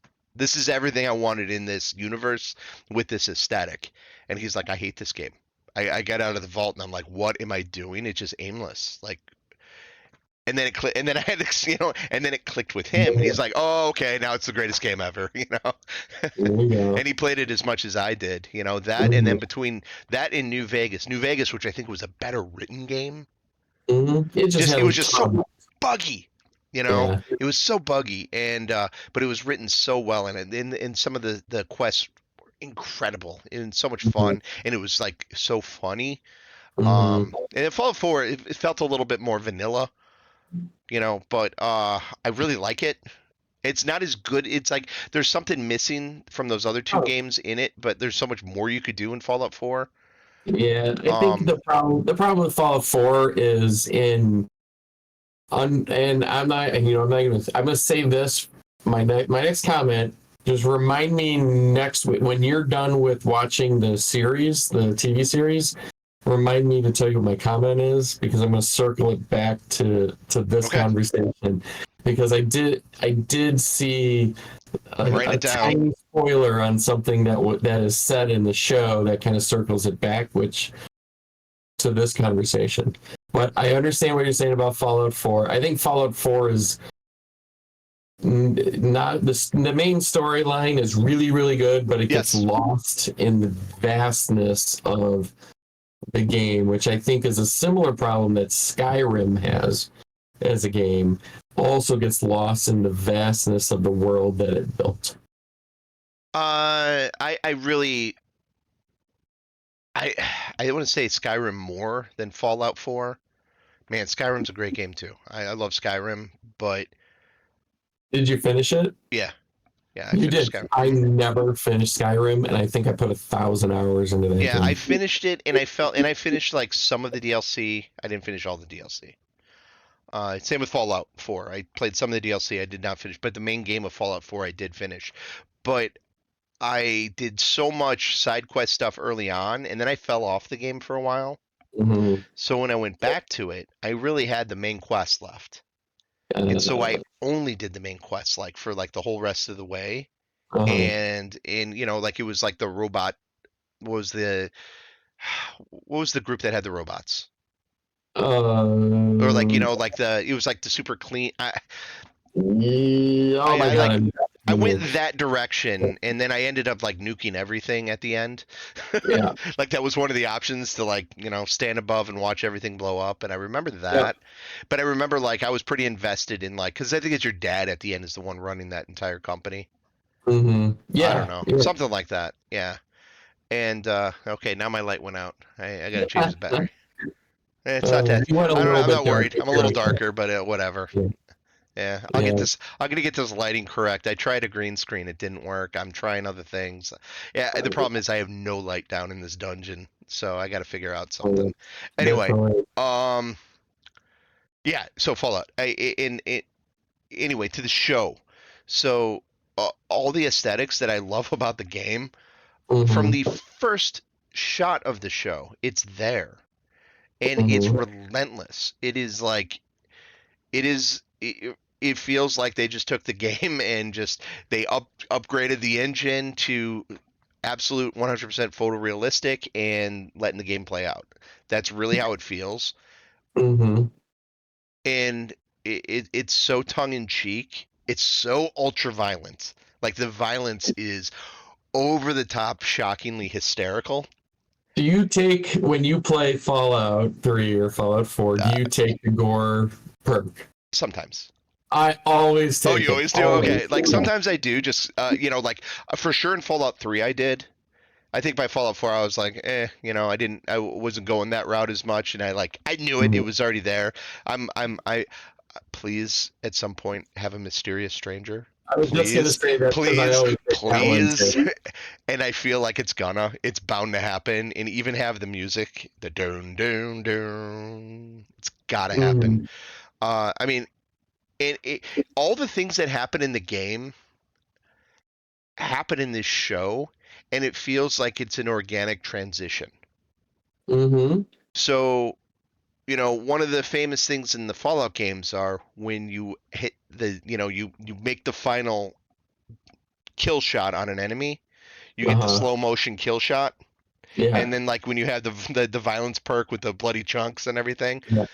everything I wanted in this universe with this aesthetic. And he's like, I hate this game. I got out of the vault, and I'm like, what am I doing? It's just aimless. Like, and then it clicked, and then I had to, and then it clicked with him, and he's like, oh, okay, now it's the greatest game ever, And he played it as much as I did, that, and then between that and New Vegas, which I think was a better written game. It was just so buggy, Yeah. It was so buggy, and but it was written so well, and some of the quests were incredible and so much fun, and it was like so funny. And in Fallout 4, it felt a little bit more vanilla, but I really like it. It's not as good. It's like there's something missing from those other two games in it, but there's so much more you could do in Fallout 4. Yeah, I think the problem with Fallout 4 is and I'm gonna say this. My next comment. Just remind me next week when you're done with watching the series, the TV series. Remind me to tell you what my comment is, because I'm going to circle it back to this conversation, because I did see a tiny spoiler on something that is said in the show that kind of circles it back, which to this conversation. But I understand what you're saying about Fallout 4. I think Fallout 4 is not the main storyline is really, really good, but it gets lost in the vastness of the game, which I think is a similar problem that Skyrim has as a game. Also gets lost in the vastness of the world that it built. I want to say Skyrim more than Fallout 4. Man, Skyrim's a great game too. I love Skyrim, but did you finish it? Yeah. Yeah, I You finished did. Skyrim. I never finished Skyrim, and I think I put 1,000 hours into that Yeah, I game. finished it, and I finished like some of the DLC. I didn't finish all the DLC. Same with Fallout 4. I played some of the DLC. I did not finish, but the main game of Fallout 4 I did finish. But I did so much side quest stuff early on, and then I fell off the game for a while. Hmm. So when I went back to it, I really had the main quest left. And so I Uh, only did the main quest like for like the whole rest of the way. uh, And like it was like the robot was the what was the group that had the robots? Or like um, like the it was like the super clean. yeah, oh my I God, like I went image. that direction, and then I ended up like nuking everything at the end. Yeah, Like that was one of the options to like stand above and watch everything blow up, and I remember yeah, that. But I remember like I was pretty invested in like because I think it's your dad at the end is the one running that entire company. I don't yeah, know, yeah. something like that. Yeah. And okay, now my light went out. I gotta change the battery. It's not that. You went a I don't know. little I'm bit not worried. darker I'm a little here. darker, but whatever. Yeah, Yeah, I'll get yeah, this. I'm gonna get this lighting correct. I tried a green screen. It didn't work. I'm trying other things. Yeah, the problem is I have no light down in this dungeon, so I got to figure out something. Anyway, definitely. um, yeah. So Fallout. Anyway to the show. So all the aesthetics that I love about the game from Hmm. the first shot of the show, it's there, and it's Hmm. relentless. It is like it feels like they just took the game and just they upgraded the engine to absolute 100% photorealistic and letting the game play out. That's really how it feels, Hmm. and it's so tongue in cheek. It's so ultra violent. Like the violence is over the top, shockingly hysterical. Do you take when you play Fallout 3 or Fallout 4? Do Uh, you take the gore perk? Sometimes. I always Oh, take you it. always do? Always. Okay. Like sometimes I do just like for sure in Fallout 3 I did. I think by Fallout 4 I was like, I wasn't going that route as much, and I knew it. It Mhm. was already there. I please at some point have a mysterious stranger. I was just gonna Please, say that because I please, always take that one please. too. And I feel like it's bound to happen, and even have the music, the doon doon doon. It's gotta happen. Hmm. I mean, and all the things that happen in the game happen in this show, and it feels like it's an organic transition. Hmm. So, one of the famous things in the Fallout games are when you hit you make the final kill shot on an enemy, you get the Uh-huh. slow motion kill shot, Yeah. and then like when you have the violence perk with the bloody chunks and everything, Yeah.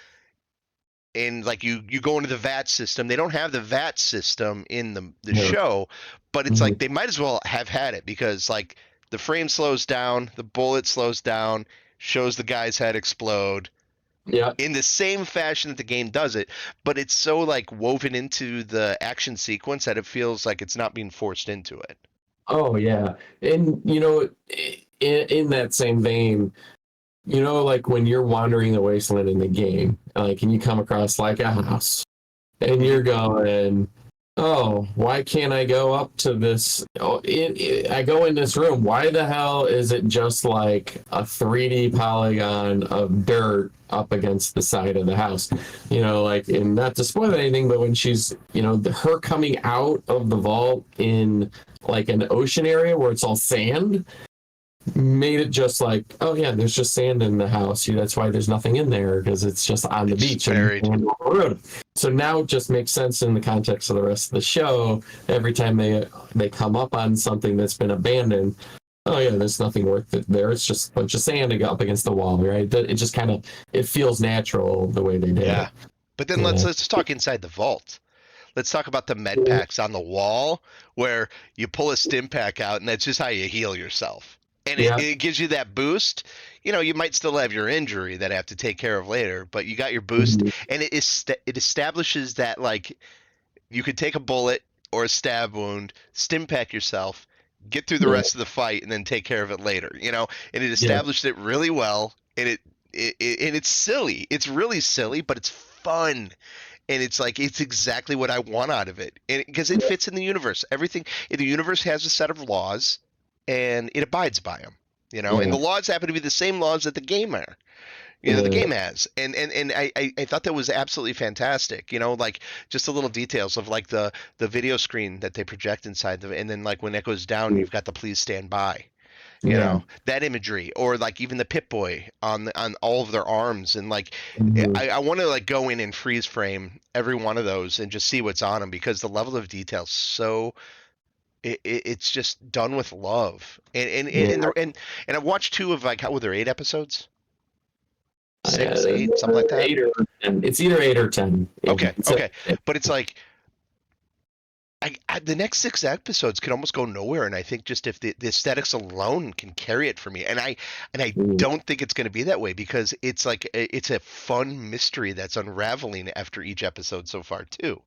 and like you go into the VAT system. They don't have the VAT system in the Yeah. show, but it's Hmm. like they might as well have had it because like the frame slows down, the bullet slows down, shows the guy's head explode Yeah. in the same fashion that the game does it, but it's so like woven into the action sequence that it feels like it's not being forced into it. Oh yeah. And in that same vein, like when you're wandering the wasteland in the game, like, and you come across like a house, and Hmm. you're going, oh, why can't I go up to this? Oh, I go in this room. Why the hell is it just like a 3D polygon of dirt up against the side of the house? Like, and not to spoil anything, but when she's, her coming out of the vault in like an ocean area where it's all sand, made it just like, oh yeah, there's just sand in the house. That's why there's nothing in there, because it's just on the It's beach and buried. on the road. So now it just makes sense in the context of the rest of the show. Every time they come up on something that's been abandoned, oh yeah, there's nothing worth it there. It's just a bunch of sand up against the wall, right? It just kind of it feels natural the way they did Yeah. it. But then let's Yeah. let's talk inside the vault. Let's talk about the med packs on the wall where you pull a stim pack out and that's just how you heal yourself. And it, Yeah. it gives you that boost. You might still have your injury that I have to take care of later, but you got your boost, Mhm. and it establishes that like you could take a bullet or a stab wound, stim pack yourself, get through the Yeah. rest of the fight, and then take care of it later. And it Yeah. established it really well, and and it's silly. It's really silly, but it's fun, and it's like it's exactly what I want out of it, and because it fits in the universe. Everything in the universe has a set of laws, and it abides by them. And the Yeah. laws happen to be the same laws that the game are. The Yeah. game has, and I thought that was absolutely fantastic. Like just the little details of like the video screen that they project inside the, and then like when it goes down, you've got the please stand by. Yeah. That imagery, or like even the Pit Boy on all of their arms, and like Mhm. I want to like go in and freeze frame every one of those and just see what's on them because the level of detail so it's just done with love. Yeah. And I've watched two of like how were there 8 episodes, six, Uh, 8, something like that. 8 or 10. It's either 8 or 10. Yeah. Okay, It's okay, but it's like the next 6 episodes could almost go nowhere, and I think just if the aesthetics alone can carry it for me, and I don't think it's going to be that way because it's like it's a fun mystery that's unraveling after each episode so far too.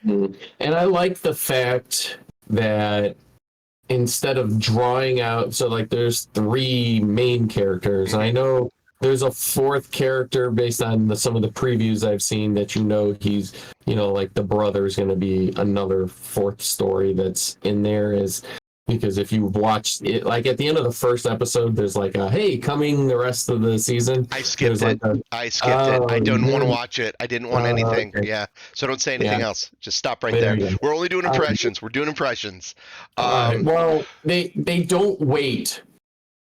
And I like the fact that instead of drawing out, so like there's three main characters, and I Hmm. know there's a fourth character based on some of the previews I've seen that he's, like the brother is going to be another fourth story that's in there is because if you watch it, like at the end of the first episode, there's like a hey, coming the rest of the season. I skipped There's like it. a I skipped it. I oh, didn't want to you watch it. I didn't want anything. okay, Yeah. So don't say yeah, anything else. Just stop right there there. you go. We're only doing All right, impressions. We're doing impressions. all right. Um, Well, they don't wait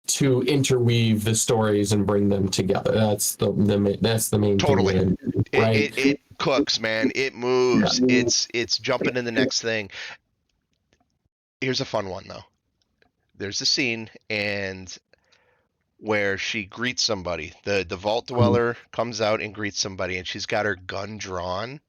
to interweave the stories and bring them together. That's the main thing totally. that It, right? it it cooks, man. It Yeah. moves. It's jumping in the next thing. Here's a fun one though. There's a scene and where she greets somebody. The vault dweller comes out and greets somebody, and she's got her gun drawn,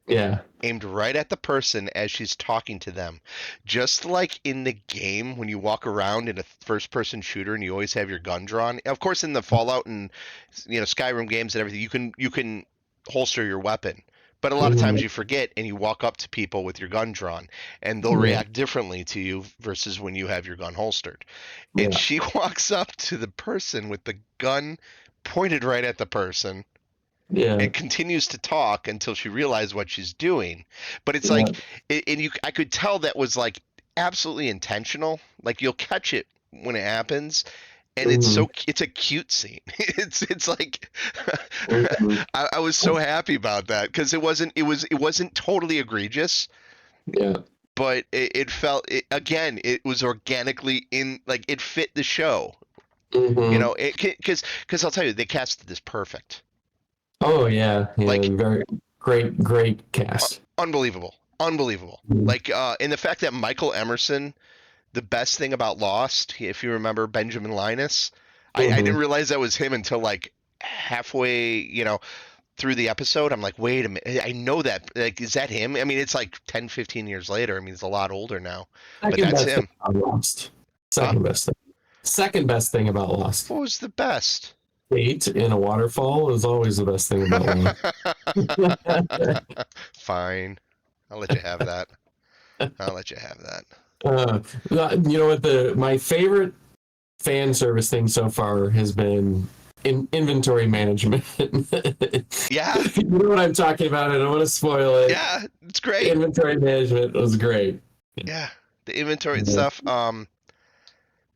Yeah. aimed right at the person as she's talking to them. Just like in the game when you walk around in a first person shooter and you always have your gun drawn. Of course in the Fallout and Skyrim games and everything, you can holster your weapon. But a lot of Hmm. times you forget and you walk up to people with your gun drawn and they'll Yeah. react differently to you versus when you have your gun holstered. And Yeah. she walks up to the person with the gun pointed right at the person Yeah. and continues to talk until she realized what she's doing. But it's Yeah. like, I could tell that was like absolutely intentional. Like you'll catch it when it happens, and Hmm. it's a cute scene. It's like, Hmm. I was so happy about that because it wasn't totally egregious, Yeah. but it felt again it was organically in like it fit the show. Hmm. Because I'll tell you they casted this perfect. Oh yeah. Yeah. Like Very great cast. unbelievable, unbelievable. Mhm. Like, and the fact that Michael Emerson, the best thing about Lost, if you remember Benjamin Linus, I didn't realize that was him until like halfway, through the episode. I'm like, wait a minute, I know that. Like, is that him? I mean, it's like 10, 15 years later. I mean, he's a lot older now, but Second that's best thing him. about Lost. Huh? Second best thing. Second best thing about Lost. What was the best? Kate in a waterfall is always the best thing about Lost. Fine, I'll let you have that. I'll let you have that. uh, you know what? My favorite fan service thing so far has been inventory management. Yeah, You know what I'm talking about. I don't want to spoil it. yeah, it's great. Inventory management was great. Yeah, the inventory and Yeah. stuff.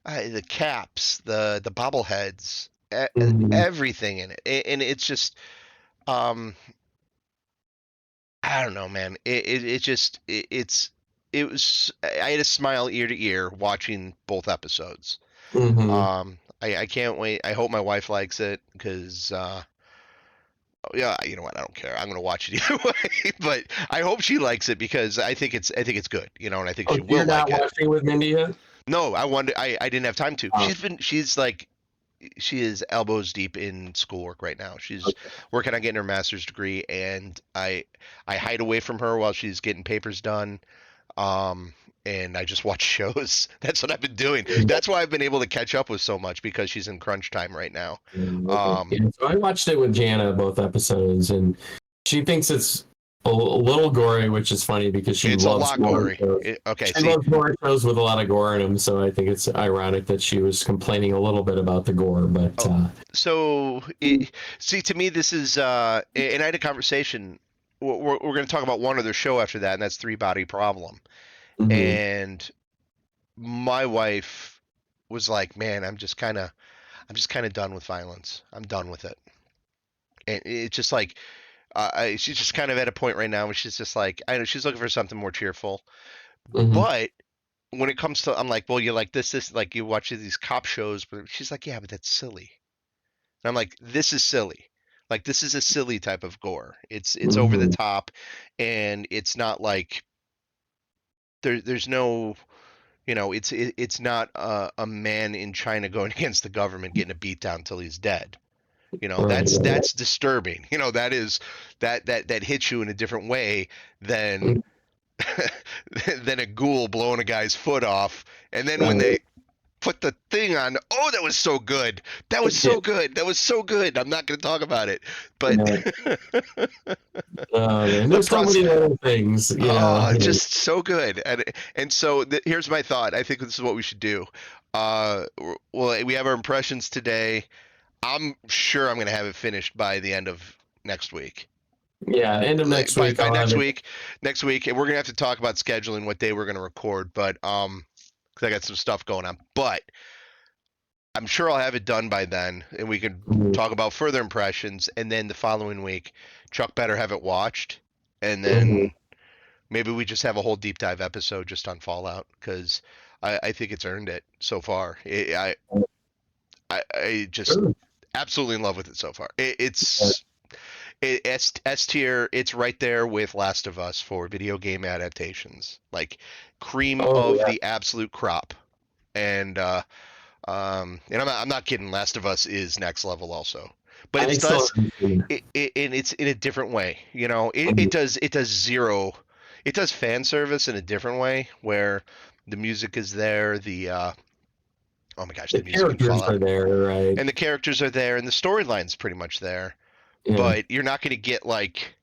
The caps, the bobbleheads, Mhm. everything in it, and it's just, um, I don't know, man. It just it was. I had a smile ear to ear watching both episodes. Mhm. I can't wait. I hope my wife likes it because, yeah, you know what? I don't care. I'm gonna watch it either way. But I hope she likes it because I think it's good. And I think Oh, she so will you're not like it. watching with Mindy yet? No, I didn't have time to. Oh, She's like she is elbows deep in schoolwork right now. She's okay. working on getting her master's degree, and I hide away from her while she's getting papers done. Um, and I just watch shows. That's what I've been doing. That's why I've been able to catch up with so much because she's in crunch time right now. Okay. Um, Yeah, so I watched it with Jana both episodes, and she thinks it's a little gory, which is funny because she it's a loves lot gore gory. shows. Okay, She see, loves gore shows with a lot of gore in them, so I think it's ironic that she was complaining a little bit about the gore. But oh, so see to me this is and I had a conversation. we're going to talk about one other show after that, and that's Three Body Problem. Hmm. And my wife was like, "Man, I'm just kind of done with violence. I'm done with it." And it's just like, she's just kind of at a point right now where she's just like, I know she's looking for something more cheerful. Hmm. But when it comes to, I'm like, well, you like this, like you watch these cop shows, but she's like, yeah, but that's silly. And I'm like, this is silly. Like this is a silly type of gore. It's over the Hmm. top, and it's not like there's no, it's not a man in China going against the government getting a beat down until he's dead. Right. Right. That's disturbing. That is that hits you in a different way than than a ghoul blowing a guy's foot off. And then when Right. they put the thing on, oh, that was so good. That was Yeah. so good. That was so good. I'm not going to talk about it, but Yeah. Man, the there's so process. many little things, Oh, just so good. And so here's my thought. I think this is what we should do. Well, we have our impressions today. I'm sure I'm going to have it finished by the end of next week. Yeah. End of Like, next by week, by I'll have it. next week, and we're gonna have to talk about scheduling what day we're gonna record. But because I got some stuff going on. But I'm sure I'll have it done by then, and we can talk about further impressions. And then the following week, Chuck better have it watched, and Mhm. then maybe we just have a whole deep dive episode just on Fallout because I think it's earned it so far. I just Sure. absolutely in love with it so far. Yeah. S tier. It's right there with Last of Us for video game adaptations. Like cream Oh of yeah. the absolute crop. And I'm not kidding. Last of Us is next level also, but I it still does haven't seen and it's in a different way. it. It does zero. It does fan service in a different way where the music is there. Oh my gosh, The the music in characters Fallout are there, right? and the characters are there and the storyline's pretty much there, Yeah. but you're not going to get like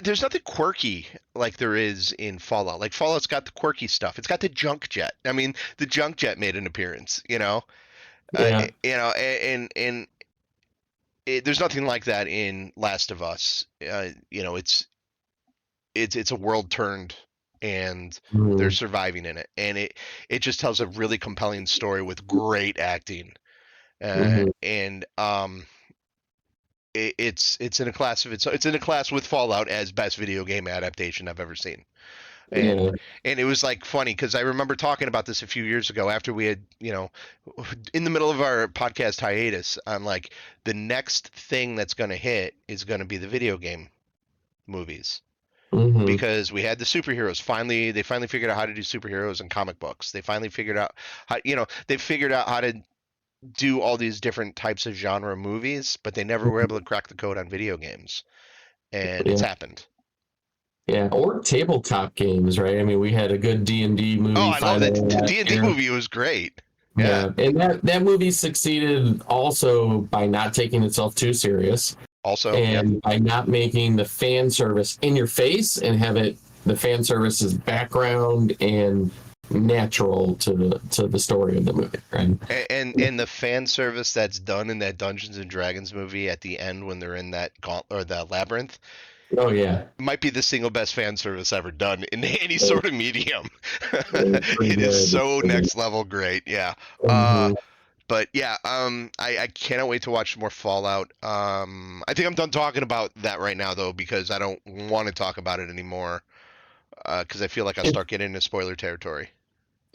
there's nothing quirky like there is in Fallout. Like Fallout's got the quirky stuff. It's got the junk jet. I mean, the junk jet made an appearance. Yeah. There's nothing like that in Last of Us. It's a world turned, and they're Mhm. surviving in it, and it just tells a really compelling story with great acting. Mhm. And it's in a class of it's in a class with Fallout as best video game adaptation I've ever seen. and Yeah. and it was like funny because I remember talking about this a few years ago after we had in the middle of our podcast hiatus. I'm like, the next thing that's going to hit is going to be the video game movies Mhm. because we had the superheroes. They finally figured out how to do superheroes in comic books. They finally figured out how they figured out how to do all these different types of genre movies, but they never were able to crack the code on video games, and it's Yeah. happened. Yeah. Or tabletop games, right? I mean, we had a good D&D Oh, movie I love that finally last D&D year. movie. It was great. Yeah. Yeah, and that movie succeeded also by not taking itself too serious Also, yep. and by not making the fan service in your face and have it the fan service is background and natural to the story of the movie, right? And the fan service that's done in that Dungeons and Dragons movie at the end when they're in that or the labyrinth Oh yeah, might be the single best fan service ever done in any sort of medium. pretty It is good. so next level great. Yeah. Uh, Mhm. but yeah, I cannot wait to watch more Fallout. I think I'm done talking about that right now though because I don't want to talk about it anymore. Because I feel like I'll start getting into spoiler territory.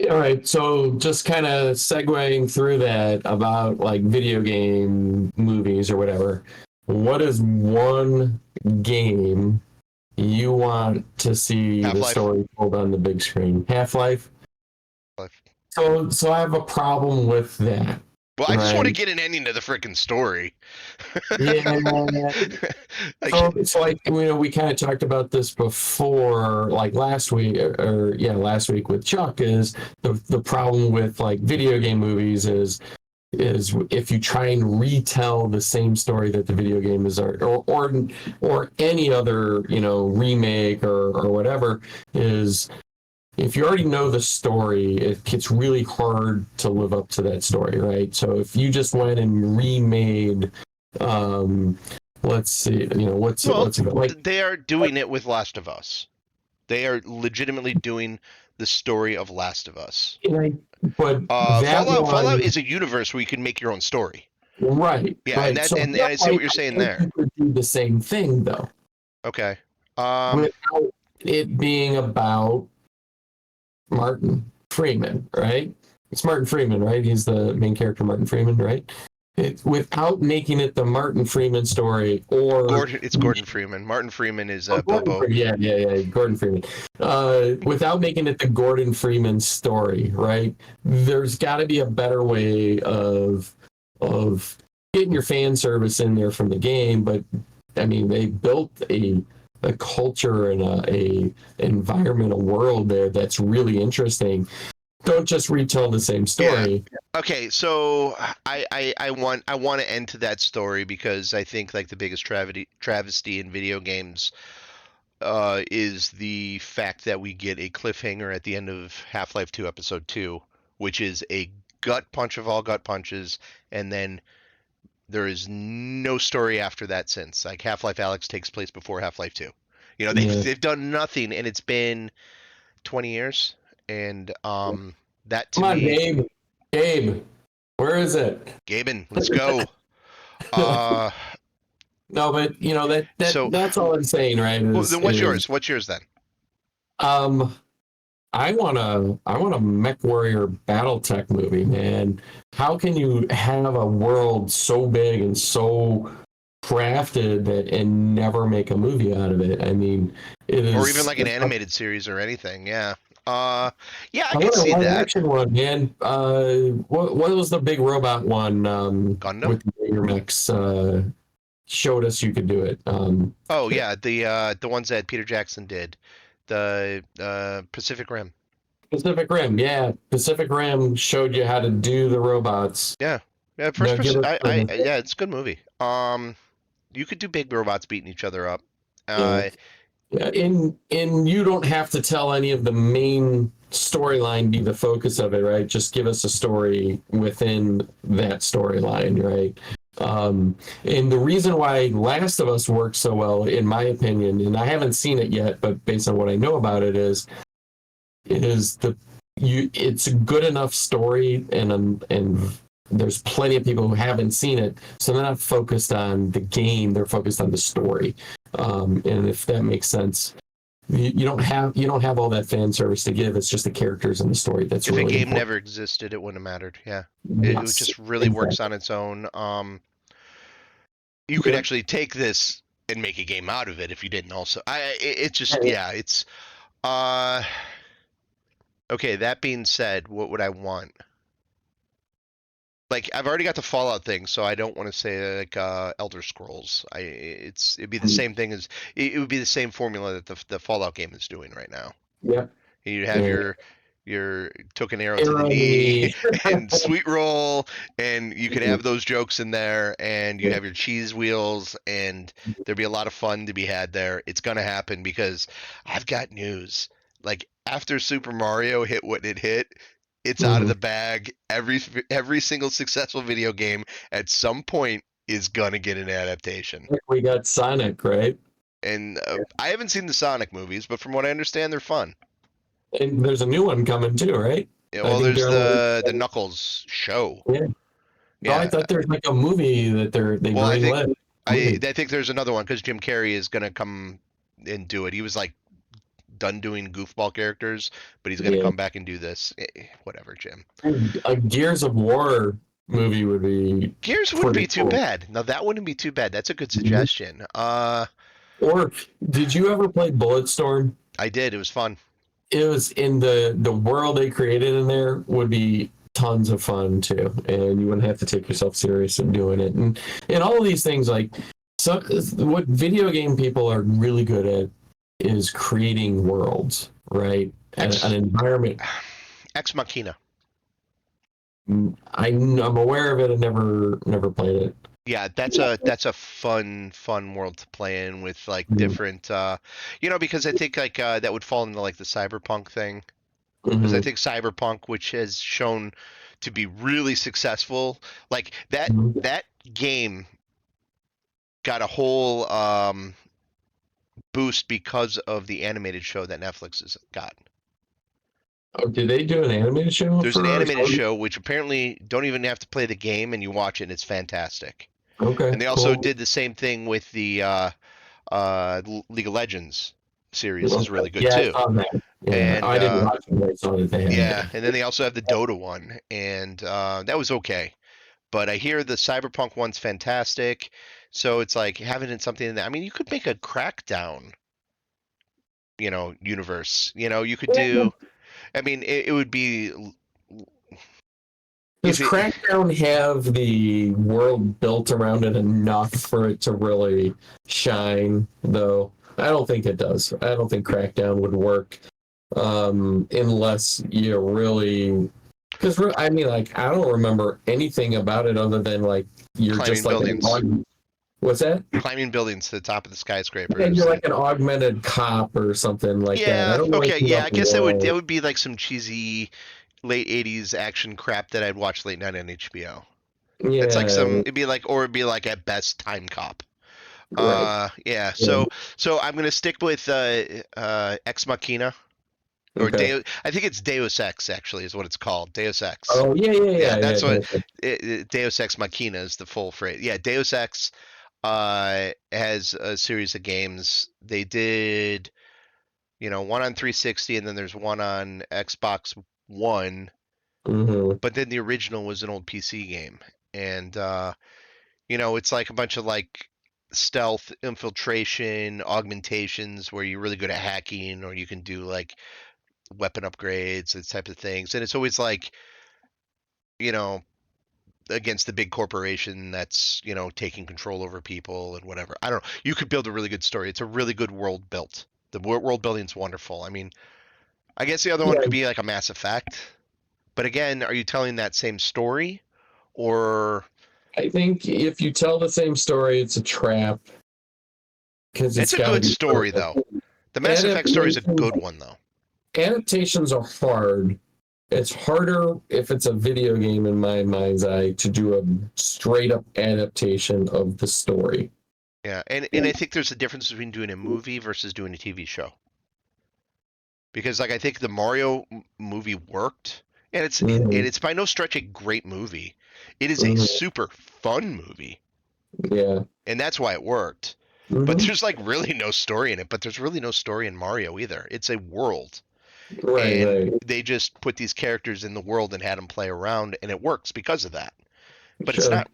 All right, so just kind of segueing through that about like video game movies or whatever. What is one game you want to see Half the Life. story told on the big screen? Half-Life? So I have a problem with that, Well, I just want to right? get an ending to the freaking story. Yeah. Like, So like we kind of talked about this before, like last week, or yeah, last week with Chuck is the problem with like video game movies is if you try and retell the same story that the video game is or any other remake or whatever is if you already know the story it gets really hard to live up to that story, right? So if you just went and remade um let's see, Well, what's it like? they are doing it with Last of Us. They are legitimately doing the story of Last of Us. Like, but that Fallout one, is a universe where you can make your own story. right, Yeah, and right. that So and that I see one, what you're I saying think there. you could do the same thing though, Okay. Um, without it being about Martin Freeman, right? It's Martin Freeman, right? He's the main character, Martin Freeman, right? Without making it the Martin Freeman story or It's Gordon Freeman. Martin Freeman is Gordon Bilbo. Freeman, yeah, Gordon Freeman. Without making it the Gordon Freeman story, right? There's got to be a better way of getting your fan service in there from the game. But I mean, they built a culture and a environment, a world there that's really interesting. Don't just retell the same Yeah. story. Okay, so I want to end to that story because I think like the biggest travesty in video games is the fact that we get a cliffhanger at the end of Half-Life 2 Episode 2, which is a gut punch of all gut punches, and then there is no story after that since. Like Half-Life Alyx takes place before Half-Life 2. You know, Yeah. they've done nothing, and it's been 20 years, and that to Come on, me, Gabe. Gabe, where is it? Gaben, let's go. Uh, No, but so that's all I'm saying, right? well, Is then what's is yours? What's yours then? um I want a Mech Warrior BattleTech movie, man. How can you have a world so big and so crafted that and never make a movie out of it? I mean, it Or even is. like an animated series or anything? Yeah. Uh, yeah, I I could want a see live that. action one, man. What was the big robot one Gundam? with the Warrior mechs? Showed us you could do it. Oh yeah, the ones that Peter Jackson did, the Pacific Rim. Pacific Rim, yeah. Pacific Rim showed you how to do the robots. Yeah, yeah. First Now give person, us yeah, it's a good movie. You could do big robots beating each other up. yeah. Uh, Yeah, and you don't have to tell any of the main storyline be the focus of it, right? Just give us a story within that storyline, right? And the reason why Last of Us works so well, in my opinion, and I haven't seen it yet, but based on what I know about it, is the you it's a good enough story and there's plenty of people who haven't seen it, so they're not focused on the game, they're focused on the story. And if that makes sense, you don't have all that fan service to give. It's just the characters and the story that's if a really game important. never existed, it wouldn't have mattered. Yeah, it Yes, just really works exactly. on its own. You could Yep. actually take this and make a game out of it if you didn't also. It's just Yeah, yeah, it's uh okay, that being said, what would I want? Like I've already got the Fallout thing, so I don't want to say like Elder Scrolls. It'd be the same thing as it would be the same formula that the Fallout game is doing right now. yeah. You'd have Yeah. your took an arrow to the Arrow knee me. and sweet roll, and you could have those jokes in there, and you Yeah. have your cheese wheels, and there'd be a lot of fun to be had there. It's gonna happen because I've got news. Like after Super Mario hit what it hit, it's out of Mhm. the bag. Every single successful video game at some point is gonna get an adaptation. We got Sonic, right? And I haven't seen the Sonic movies, but from what I understand, they're fun. And there's a new one coming too, right? Yeah, I well, think there's they're on the Knuckles show. yeah. Oh, I Yeah. thought there's like a movie that they Well, greenlit. Movie. I think there's another one because Jim Carrey is gonna come and do it. He was like done doing goofball characters, but he's gonna Yeah. come back and do this. Whatever, Jim. A Gears of War movie would be Gears wouldn't pretty be too cool. bad. No, that wouldn't be too bad. That's a good Mhm. suggestion. Or did you ever play Bulletstorm? I did. It was fun. It was in the world they created in there would be tons of fun too, and you wouldn't have to take yourself serious in doing it. And all of these things like so what video game people are really good at is creating worlds, right? An Ex environment. Ex Machina. I'm aware of it and never played it. Yeah, that's a fun world to play in with like different because I think like that would fall into like the cyberpunk thing. Because I Mm-hmm. think Cyberpunk, which has shown to be really successful, like that Mm-hmm. that game got a whole boost because of the animated show that Netflix has got. Oh, did they do an animated show There's an for? animated show which apparently don't even have to play the game and you watch it and it's fantastic. Okay, And they also cool. did the same thing with the League of Legends series is Okay. really good Yeah, I too. saw that. Yeah, And I didn't watch it, but I saw that they had yeah, it. and then they also have the Dota one, and that was okay. But I hear the Cyberpunk one's fantastic. So it's like having it something that I mean, you could make a Crackdown, universe. You could Yeah. do. I mean, it would be Does if it Crackdown have the world built around it enough for it to really shine, though? I don't think it does. I don't think Crackdown would work unless you really. Because I mean, like, I don't remember anything about it other than like you're just climbing like an buildings, what's that? climbing buildings to the top of the Yeah, skyscrapers, you're and like an augmented cop or something like that. I yeah, don't know okay, anything yeah. about I the guess it world. would be like some cheesy late '80s action crap that I'd watch late night on HBO. It's like Yeah, it'd be like at best Time Cop. right. Yeah. Yeah. So I'm gonna stick with Ex Machina or Okay. Deus. I think it's Deus Ex actually is what it's called. Deus Ex. Oh yeah, yeah, Yeah, yeah, yeah. that's what Deus Ex Machina is the full phrase. Yeah, Deus Ex has a series of games. They did, one on 360 and then there's one on Xbox One, Mm-hmm. but then the original was an old PC game. And it's like a bunch of like stealth infiltration augmentations where you're really good at hacking or you can do like weapon upgrades, those type of things. And it's always like, you know, against the big corporation that's, taking control over people and whatever. I don't know. You could build a really good story. It's a really good world built. The world building's wonderful. I mean, I guess the other one Yeah, could be like a Mass Effect. But again, are you telling that same story or I think if you tell the same story, it's a trap because it's it's a got to good be story perfect. though. The Mass Effect story is a Adaptations, good one though. adaptations are hard. It's harder if it's a video game, in my mind's eye, to do a straight up adaptation of the story. Yeah, and I think there's a difference between doing a movie versus doing a TV show. Because like I think the Mario movie worked, and Mm-hmm. it's by no stretch a great movie. It is a Mm-hmm. super fun movie, Yeah. and that's why it worked. But Mm-hmm. there's like really no story in it. But there's really no story in Mario either. It's a world, Right, and right. they just put these characters in the world and had them play around, and it works because of that. But it's Sure. not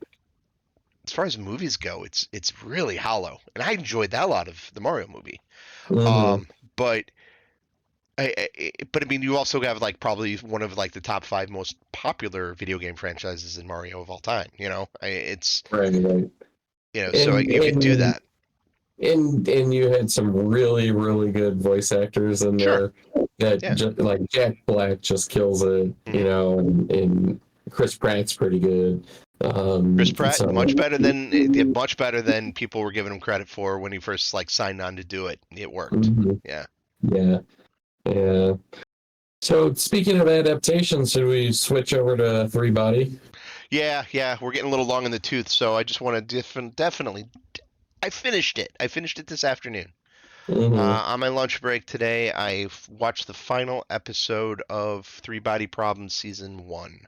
as far as movies go. It's really hollow, and I enjoyed that a lot of the Mario movie. Mm-hmm. But but I mean, you also have like probably one of like the top five most popular video game franchises in Mario of all time. It's Right, right. so And you could do and that. and you had some really really good voice actors in Sure. there that Yeah. just like Jack Black just kills it, Hmm. and Chris Pratt's pretty good. Chris Pratt So much better than people were giving him credit for when he first like signed on to do it. It worked. mhm, Yeah. yeah, yeah. So speaking of adaptations, should we switch over to Three Body? Yeah. Yeah. We're getting a little long in the tooth, so I just want to definitely. I finished it. I finished it this afternoon. Hmm. On my lunch break today, I watched the final episode of Three Body Problems season one.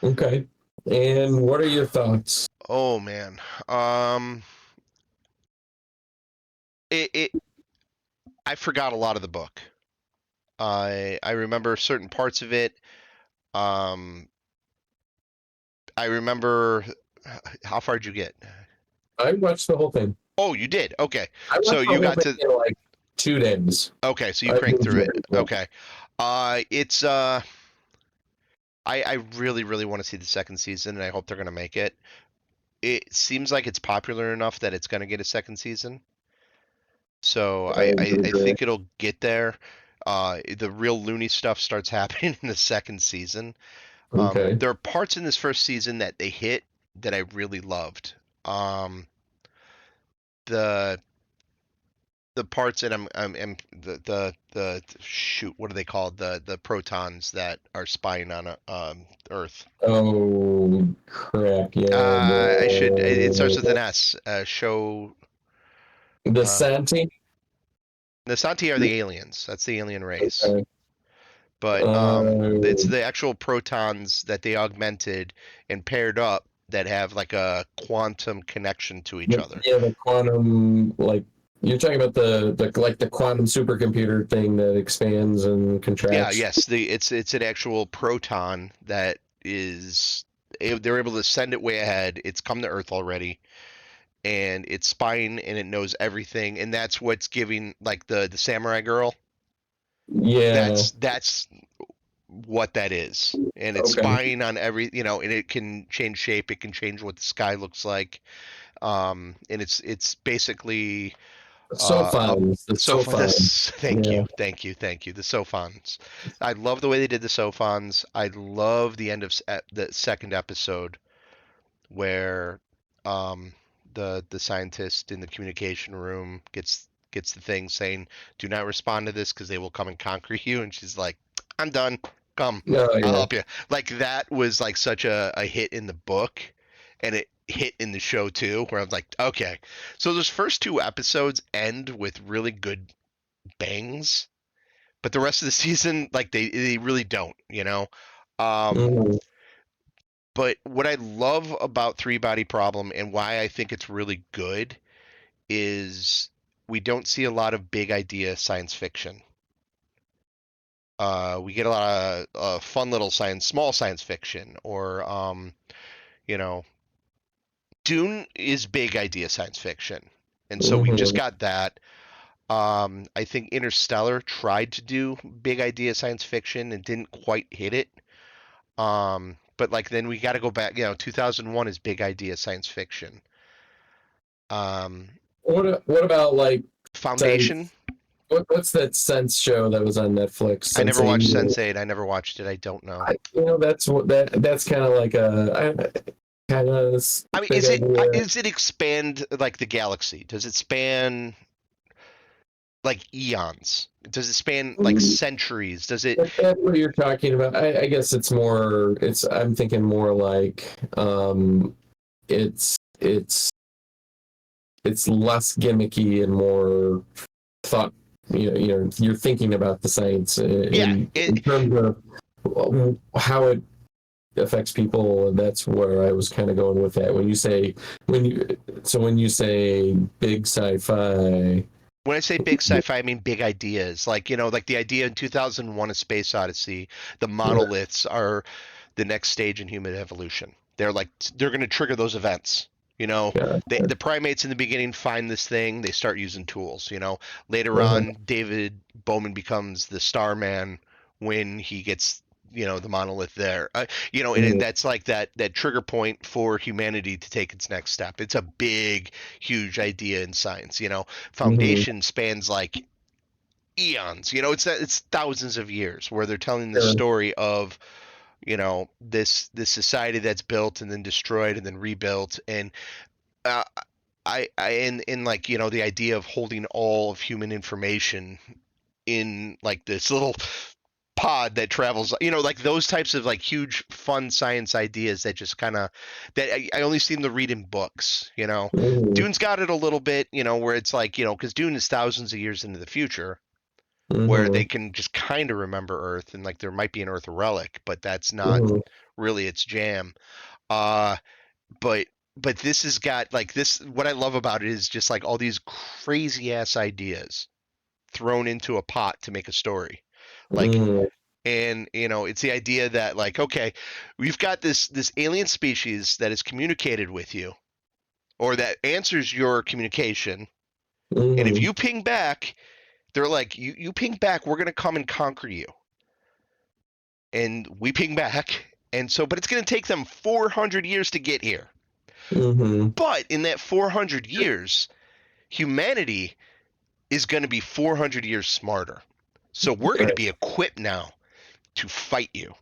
Okay. And what are your thoughts? Oh man. Um it I forgot a lot of the book. I remember certain parts of it. Um I remember how far did you get? I watched the whole thing. Oh, you did. Okay. I So watched the you whole got thing to in like 2 days. okay, so you I cranked through enjoyed it. it. Okay. It's I really really want to see the second season and I hope they're going to make it. It seems like it's popular enough that it's going to get a second season. So I I agree. think it'll get there. The real loony stuff starts happening in the second season. Okay. There are parts in this first season that they hit that I really loved. Um, the the parts that I'm the shoot, what are they called? The protons that are spying on Earth. Oh crap! Yeah, I should. It starts with an the S. the Uh, Santi. the Santi are the aliens. That's the alien race. Okay. But it's Uh, the actual protons that they augmented and paired up that have like a quantum connection to each other. yeah, the quantum, like you're talking about the like the quantum supercomputer thing that expands and Yeah, contracts. yes, it's an actual proton that is they're able to send it way ahead. It's come to Earth already, and it's spying and it knows everything, and that's what's giving like the samurai girl. Yeah. That's what that is. And it's Okay. spying on and it can change shape, it can change what the sky looks like. And it's basically uh, Sophons. The Sophons. This, thank Yeah. you, thank you, thank you. The Sophons. I love the way they did the Sophons. I love the end of the second episode where um, the scientist in the communication room gets the thing saying, "Do not respond to this because they will come and conquer you." And she's like, "I'm done. Come, Oh I'll yeah. help you." Like that was like such a hit in the book, and it hit in the show too. Where I was like, okay, so those first two episodes end with really good bangs, but the rest of the season, like they really don't, you know. Um, Mhm. but what I love about Three Body Problem and why I think it's really good is we don't see a lot of big idea science fiction. We get a lot of fun little small science fiction, or you know, Dune is big idea science fiction, and so we've just Mhm. got that. I think Interstellar tried to do big idea science fiction and didn't quite hit it. But like then we got to go back. 2001 is big idea science fiction. Um, What about like Foundation. sense? What's that Sense show that was on Netflix? I Sense never watched Eight. Sense8. I never watched it. I don't know. That's what that's kind of like a kind of I mean, big idea. is it expand like the galaxy? Does it span like eons? Does it span like centuries? Does it? If that's what you're talking about, I guess it's more. It's I'm thinking more like it's it's less gimmicky and more thought. You're thinking about the science Yeah, in terms of how it affects people, and that's where I was kind of going with that. When you say big sci-fi, when I say big sci-fi, I mean big ideas. Like, like the idea in 2001: A Space Odyssey, the monoliths are the next stage in human evolution. They're going to trigger those events. yeah, The primates in the beginning find this thing, they start using tools. Later uh-huh, on, David Bowman becomes the Starman when he gets the monolith there. And mhm, that's like that trigger point for humanity to take its next step. It's a big, huge idea in science. mhm, Foundation spans like eons. It's thousands of years where they're telling the sure, story of this society that's built and then destroyed and then rebuilt. And uh, in like the idea of holding all of human information in like this little pod that travels, like those types of like huge fun science ideas that just kind of that I only seem to read in books. mhm, Dune's got it a little bit, where it's like, because Dune is thousands of years into the future, where they mhm, can just kind of remember Earth, and like there might be an Earth relic, but that's not mhm, really its jam. Uh, but this has got like this. What I love about it is just like all these crazy ass ideas thrown into a pot to make a story. Like, mhm, and it's the idea that like, okay, we've got this alien species that has communicated with you, or that answers your communication, and if mhm, you ping back, they're like, you ping back, we're gonna come and conquer you. And we ping back. And so, but it's going to take them 400 years to get here. mhm. But in that 400 years, humanity is going to be 400 years smarter. So we're going to Right. be equipped now to fight you.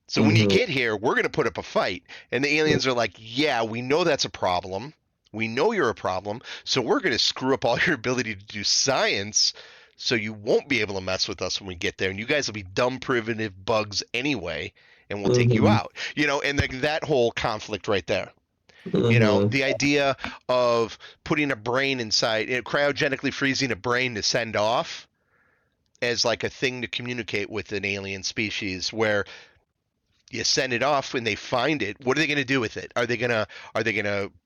So when you Mhm, get here, we're going to put up a fight. And the aliens are like, yeah, we know that's a problem. We know you're a problem, so we're going to screw up all your ability to do science so you won't be able to mess with us when we get there. And you guys will be dumb, primitive bugs anyway, and we'll take you Mm-hmm. out. And like that whole conflict right there. Mm-hmm. The idea of putting a brain inside, cryogenically freezing a brain to send off as like a thing to communicate with an alien species where you send it off when they find it. What are they going to do with it? Are they gonna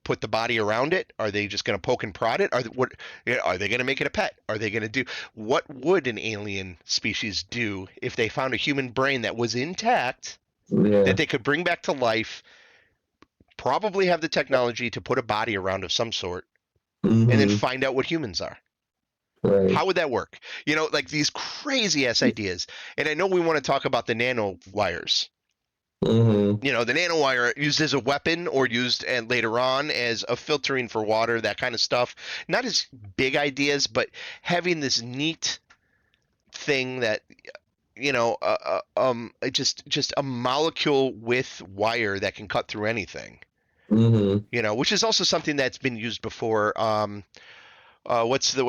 put the body around it? Are they just going to poke and prod it? Are they going to make it a pet? Are they going to do what would an alien species do if they found a human brain that was intact that Yeah. they could bring back to life, probably have the technology to put a body around of some sort, and then Mm-hmm. find out what humans are? Right. How would that work? Like these crazy ass ideas. And I know we want to talk about the nano wires. Mm-hmm. The nanowire used as a weapon or used and later on as a filtering for water, that kind of stuff. Not as big ideas, but having this neat thing that just a molecule with wire that can cut through anything. Mm-hmm. Which is also something that's been used before. What's the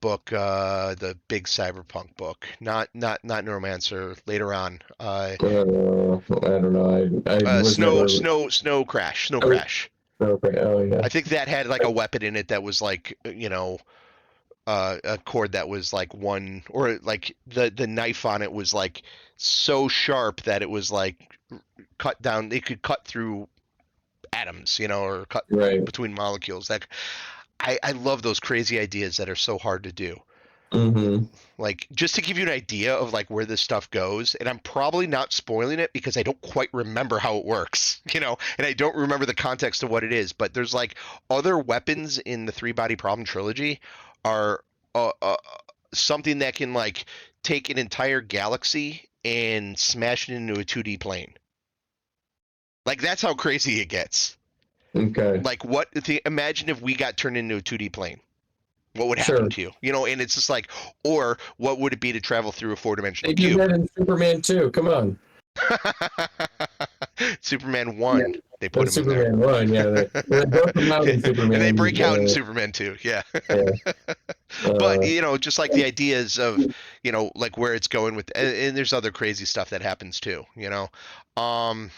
book? The big cyberpunk book, not Neuromancer. Later on, I don't know. I was Snow never. Snow Snow Crash. Snow Oh, Crash. okay. Oh, yeah. I think that had like a weapon in it that was like a cord that was like one, or like the knife on it was like so sharp that it was like cut down. It could cut through atoms, or cut Right. between molecules. I love those crazy ideas that are so hard to do. Mm-hmm. Like, just to give you an idea of like where this stuff goes, and I'm probably not spoiling it because I don't quite remember how it works, and I don't remember the context of what it is, but there's like other weapons in the Three Body Problem trilogy are something that can like take an entire galaxy and smash it into a 2D plane. Like, that's how crazy it gets. Okay. Like, imagine if we got turned into a 2D plane. What would happen Sure. to you? And it's just like, or what would it be to travel through a four-dimensional They did cube? that in Superman too. Come on. Superman Yeah. 1, they put The him in there. Superman one. Yeah. They both come out in And they Superman. break out in Superman 2, yeah. Yeah. But, Uh, just like the ideas of, like where it's going with, and there's other crazy stuff that happens too. Um,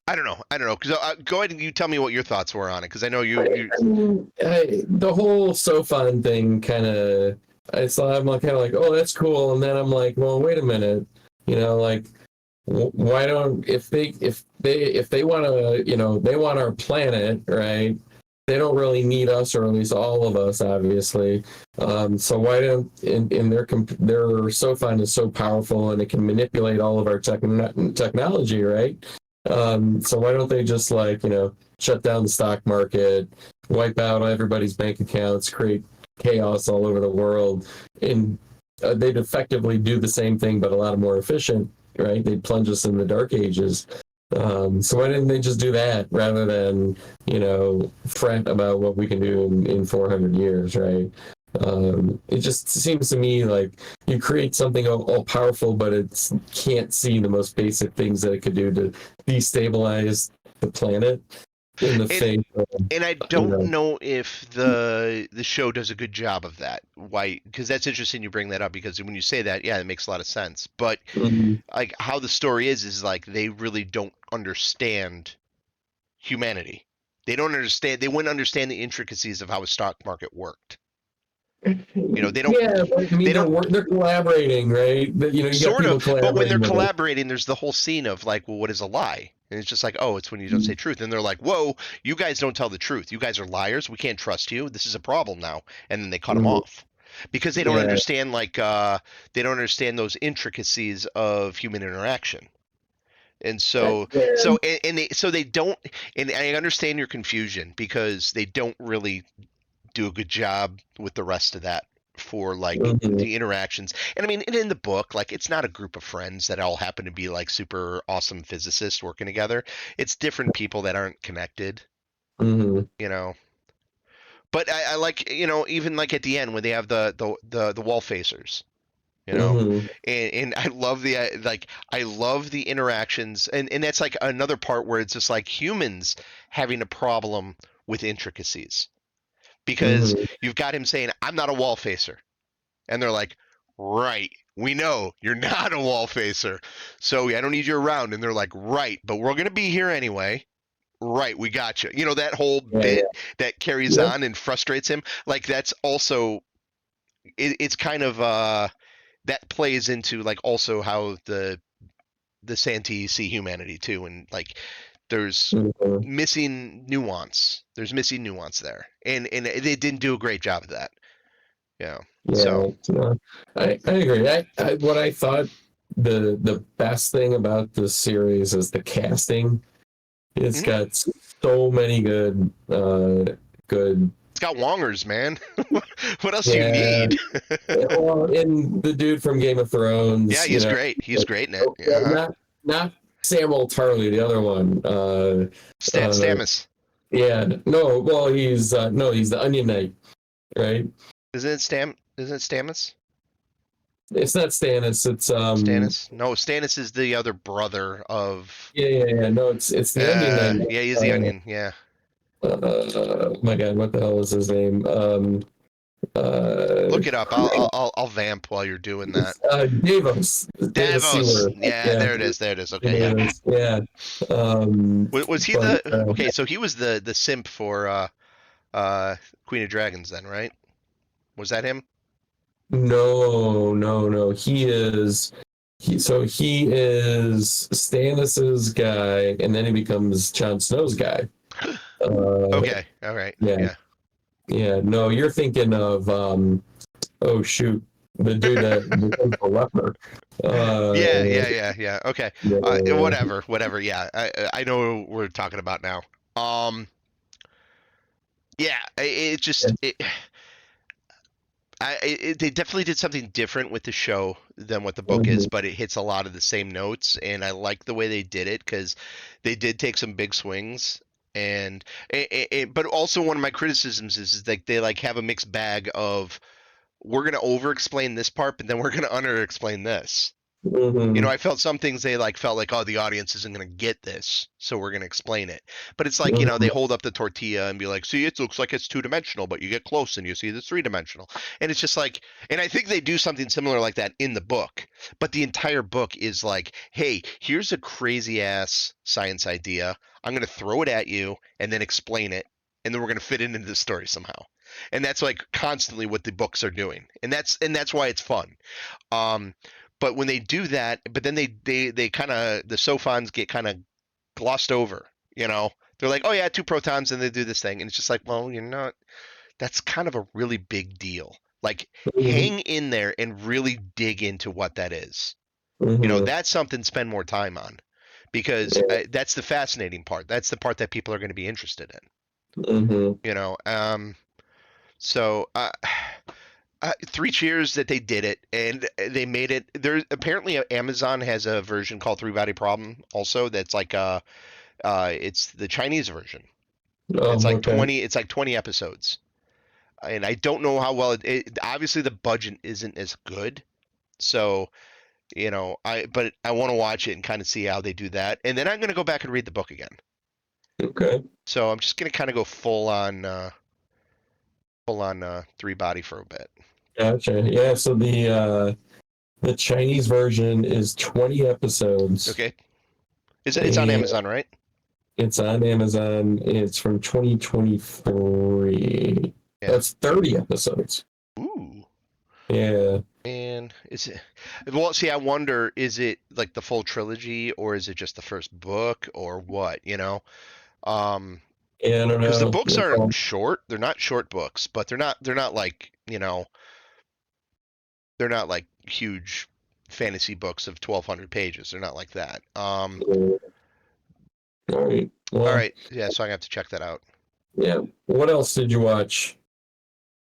I don't know. I don't know. Go ahead and you tell me what your thoughts were on it, because I know you. the whole SoFun thing kind of, I'm like, kind of like, oh, that's cool, and then I'm like, well, wait a minute, like, why don't if they want to, they want our planet, right? They don't really need us, or at least all of us, obviously. So why don't in their SoFun is so powerful and it can manipulate all of our technology, right? So why don't they just shut down the stock market, wipe out everybody's bank accounts, create chaos all over the world, and they'd effectively do the same thing but a lot more efficient, right? They'd plunge us in the dark ages. So why didn't they just do that rather than fret about what we can do in 400 years, right? It just seems to me like you create something all powerful, but it can't see the most basic things that it could do to destabilize the planet in the And face of, and I don't know if the show does a good job of that. Why? Because that's interesting you bring that up, because when you say that, yeah, it makes a lot of sense. But Mhm. like how the story is like they really don't understand humanity. They don't understand. They wouldn't understand the intricacies of how a stock market worked. They don't. Yeah, but, I mean They don't. they're collaborating, right? You got Sort of, people but when they're collaborating with it. collaborating, there's the whole scene of like, well, what is a lie? And it's just like, oh, it's when you don't say truth. And they're like, whoa, you guys don't tell the truth. You guys are liars. We can't trust you. This is a problem now. And then they cut them Mhm. off because they don't Yeah, understand they don't understand those intricacies of human interaction. And so yeah. so and they don't, and I understand your confusion because they don't really do a good job with the rest of that for like Mhm. the interactions. And I mean, and in the book, like it's not a group of friends that all happen to be like super awesome physicists working together. It's different people that aren't connected, Mhm. you know. But I like, even like at the end when they have the wall facers. you know. Hmm. And I love the like I love the interactions, and that's like another part where it's just like humans having a problem with intricacies, because Hmm. you've got him saying, I'm not a wall facer, and they're like, right, we know you're not a wall facer, so I don't need you around. And they're like, right, but we're gonna be here anyway. Right, we got you. You know, that whole Yeah, yeah, bit that carries yeah. on and frustrates him. Like that's also it's kind of that plays into like also how the Santee see humanity too, and like there's Mhm. missing nuance there, and they didn't do a great job of that. Yeah. Yeah, So. no, I agree. What I thought the best thing about this series is the casting. It's Mhm. got so many good. It's got Wongers, man. What else do you Yeah, need? well, and the dude from Game of Yeah, Thrones, he's great. He's great in it. oh, yeah, Uh-huh. not Samuel Tarly, the other one. Uh, Stamets. yeah, no, well, he's no, he's the Onion Knight, right? Isn't it Stamets? It's not Stannis. It's Stannis? No, Stannis is the other brother of. yeah, yeah, yeah. No, it's the Onion Knight. Yeah, he's the Onion. Yeah. Oh my God, what the hell is his name? Look it up. Christ, I'll vamp while you're doing that. Davis Davos. Seaworth. Yeah, Yeah, there it is. There it is. Okay, yeah. Davis. Yeah. Was he But the okay? So he was the simp for uh Queen of Dragons then, right? Was that him? no, no, no. He is Stannis's guy, and then he becomes Jon Snow's guy. Uh, Okay. All right. yeah, Yeah. yeah. No, you're thinking of oh shoot, the dude that becomes the leper. Yeah. Uh, Yeah. Yeah. Yeah. Okay. yeah. Whatever. Whatever. Yeah. I know what we're talking about now. Yeah. It just they definitely did something different with the show than what the book is, Mhm, but it hits a lot of the same notes, and I like the way they did it because they did take some big swings. And but also one of my criticisms is like they like have a mixed bag of we're gonna over explain this part, but then we're gonna under explain this. You know, mhm, I felt some things they like felt like, oh, the audience isn't gonna get this, so we're gonna explain it. But it's like, you know, they mhm, hold up the tortilla and be like, see, it looks like it's 2 dimensional, but you get close and you see it's 3 dimensional. And it's just like, and I think they do something similar like that in the book. But the entire book is like, hey, here's a crazy ass science idea. I'm gonna throw it at you and then explain it, and then we're gonna fit it into the story somehow. And that's like constantly what the books are doing, and that's why it's fun. Um, but when they do that, but then they kind of the Sophons get kind of glossed over. You know, they're like, oh yeah, 2 protons, and they do this thing, and it's just like, well, you're not. That's kind of a really big deal. Like, mhm, hang in there and really dig into what that is. You know, mhm. that's something to spend more time on because Yeah, that's the fascinating part. That's the part that people are going to be interested in. mhm. You know, so 3 cheers that they did it and they made it. There apparently Amazon has a version called Three Body Problem also. That's like it's the Chinese version. It's Oh, like okay. 20. It's like 20 episodes, and I don't know how well obviously the budget isn't as good. So you know, but I want to watch it and kind of see how they do that, and then I'm gonna go back and read the book again. Okay. So I'm just gonna kind of go full on three body for a bit. Gotcha. Yeah, so the Chinese version is 20 episodes. Okay, it's on And Amazon, right? it's on Amazon. It's from 2023. Yeah. That's 30 episodes. Ooh. Yeah. And is it? Well, see, I wonder, is it like the full trilogy, or is it just the first book, or what? You know, um, Yeah, I don't because the know. books aren't short. They're not short books, but they're not like they're not like huge fantasy books of 1,200 pages. They're not like that. All right. All Well, right, yeah, so I have to check that out. yeah. What else did you watch?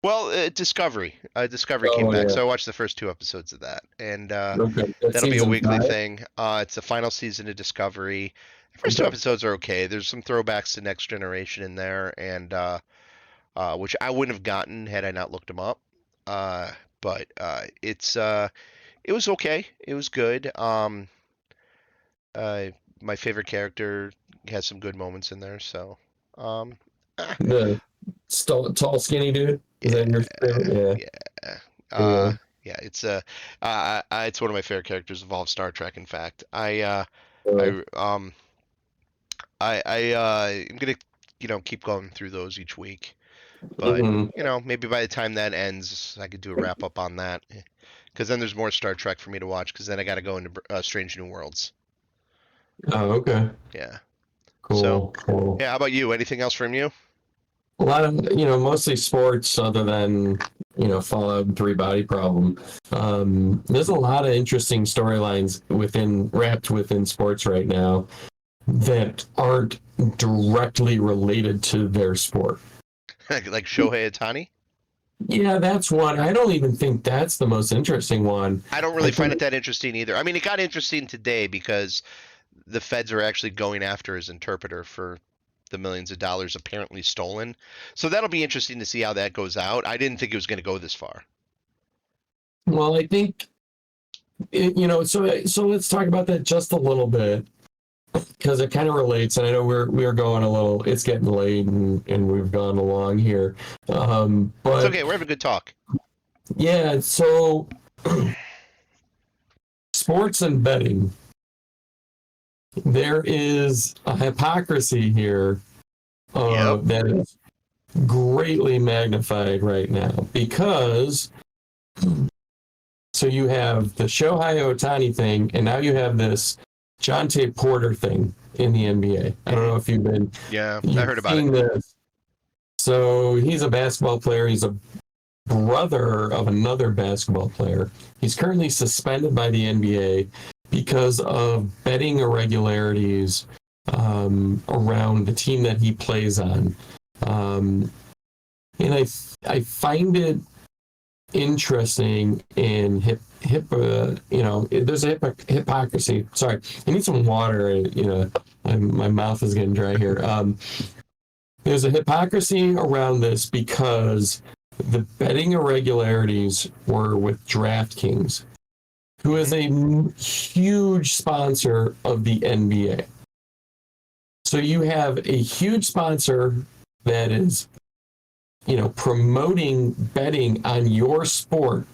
Well, Discovery. Discovery came Oh, back, yeah. so I watched the first 2 episodes of that, and Okay. That's that'll be a season weekly 5. thing. It's the final season of Discovery. The first two Okay. episodes are okay. There's some throwbacks to Next Generation in there, and which I wouldn't have gotten had I not looked them up. Uh, but it's It was okay. It was good. Uh, my favorite character has some good moments in there. So, um, ah, The tall, skinny dude. Is that your favorite? yeah, Yeah, uh, yeah. yeah. It's one of my favorite characters of all of Star Trek. In fact, Uh, I, am gonna, keep going through those each week. But mhm. maybe by the time that ends, I could do a wrap up on that. Because then there's more Star Trek for me to watch. Because then I got to go into Strange New Worlds. Oh, okay. Yeah. So, Cool, cool. yeah. How about you? Anything else from you? A lot of, mostly sports other than, Fallout 3 body problem. There's a lot of interesting storylines wrapped within sports right now that aren't directly related to their sport. Like Shohei Ohtani? Yeah, that's one. I don't even think that's the most interesting one. I don't I really find think, it that interesting either. I mean, it got interesting today because the feds are actually going after his interpreter for the millions of dollars apparently stolen. So that'll be interesting to see how that goes out. I didn't think it was going to go this far. well, I think, so let's talk about that just a little bit because it kind of relates. And I know we're going a little, it's getting late and we've gone along here. It's But okay. We're having a good talk. yeah, so sports and betting, there is a hypocrisy here Yep. that is greatly magnified right now because so you have the Shohei Ohtani thing, and now you have this Jonte Porter thing in the NBA. I don't Hmm. know if Yeah, I you've heard about it. seen this. So he's a basketball player. He's a brother of another basketball player. He's currently suspended by the NBA because of betting irregularities around the team that he plays on. Um, and I find it interesting in there's a hypocrisy. Sorry, I need some water. My mouth is getting dry here. There's a hypocrisy around this because the betting irregularities were with DraftKings, who is Hmm. a huge sponsor of the NBA. So you have a huge sponsor that is, promoting betting on your sport,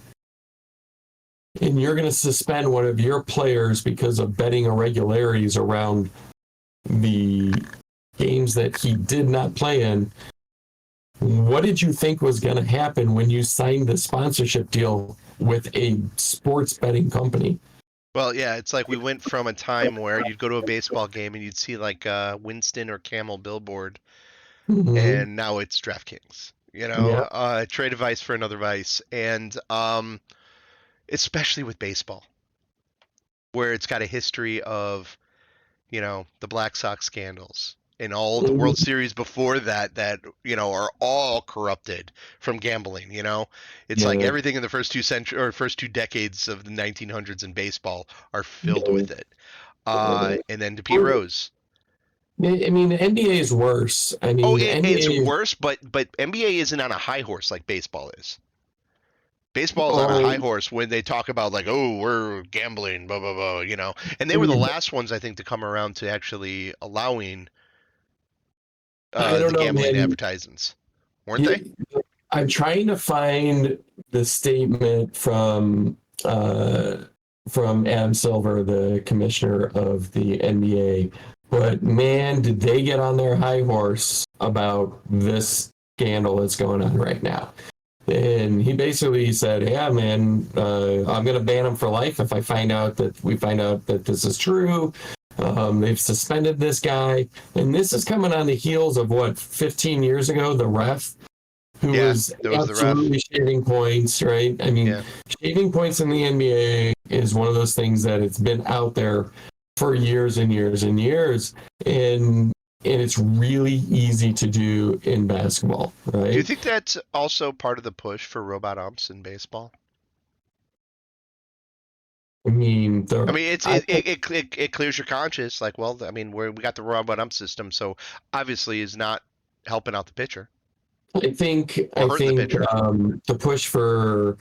and you're going to suspend one of your players because of betting irregularities around the games that he did not play in. What did you think was going to happen when you signed the sponsorship deal with a sports betting company? Well, yeah, it's like we went from a time where you'd go to a baseball game and you'd see like Winston or Camel billboard, Mm-hmm. and now it's DraftKings. Yeah. Trade a vice for another vice, and especially with baseball, where it's got a history of the Black Sox scandals and all the World Series before that are all corrupted from gambling. It's like Yeah. everything in the first 2 century or first 2 decades of the 1900s in baseball are filled Yeah. with it. And then to Pete Or- Rose. I mean, the NBA is worse. I Oh, mean, the it's NBA. worse, but NBA isn't on a high horse like baseball is. Baseball's on a Oh, high horse when they talk about like, oh, we're gambling, blah blah blah. And they were the I last ones I think to come around to actually allowing don't the know, gambling man. advertisements, weren't they? You, I'm trying to find the statement from Adam Silver, the commissioner of the NBA. But man, did they get on their high horse about this scandal that's going on right now. And he basically said, "Yeah, man, I'm going to ban him for life if we find out that this is true." They've suspended this guy, and this is coming on the heels of what 15 years ago, the ref who Yeah, was there was the ref. absolutely shaving points, right? I mean, Yeah. shaving points in the NBA is one of those things that it's been out there for years and years and years, and it's really easy to do in basketball, Do you right? think that's also part of the push for robot umps in baseball? I mean, I mean, it's I it clears your conscience. Like, well, I mean, we got the robot ump system, so obviously is not helping out the pitcher I think or I hurting the think pitcher. the push for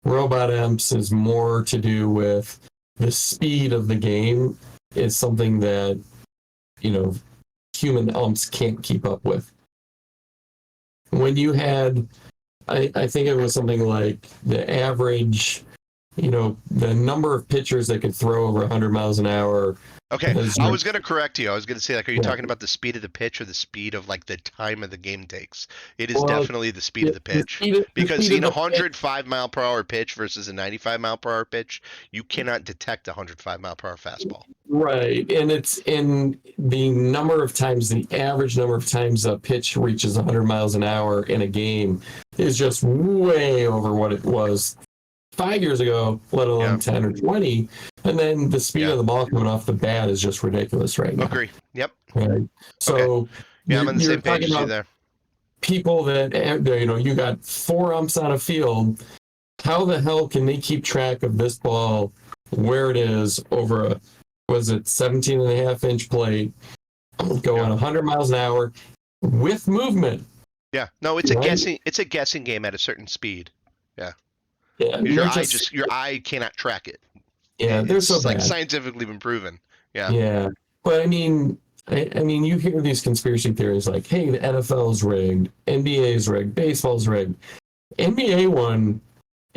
Robot umps is more to do with the speed of the game is something that, you know, human umps can't keep up with. When you had, I think it was something like the average, you know, the number of pitchers that could throw over 100 miles an hour. Okay, As I your, was gonna correct you. I was gonna say, like, are you yeah. talking about the speed of the pitch or the speed of like the time of the game takes? It is Well, definitely the speed of the pitch the because speed seeing of a the pitch, 105-mile-per-hour pitch versus a 95-mile-per-hour pitch, you cannot detect a 105-mile-per-hour fastball. right? And it's in the number of times, the average number of times a pitch reaches 100 miles an hour in a game is just way over what it was 5 years ago, let alone Yeah, 10 or 20. And then the speed yeah, of the ball coming off the bat is just ridiculous right now. agree. Yep. Right. Okay. So Yeah, I'm on the you're same page talking as you about there. people that, you know, you got 4 umps on a field. How the hell can they keep track of this ball where it is over a, was it 17 and a half inch plate going 100 miles an hour with movement? Yeah. No, it's a Right? guessing. It's a guessing game at a certain speed. Yeah. Yeah, Because they're just, your eye cannot track it. yeah, they're so It's like bad. scientifically been proven. Yeah. Yeah, but I mean, I mean, you hear these conspiracy theories like, "Hey, the NFL's rigged, NBA's rigged, baseball's rigged." NBA one,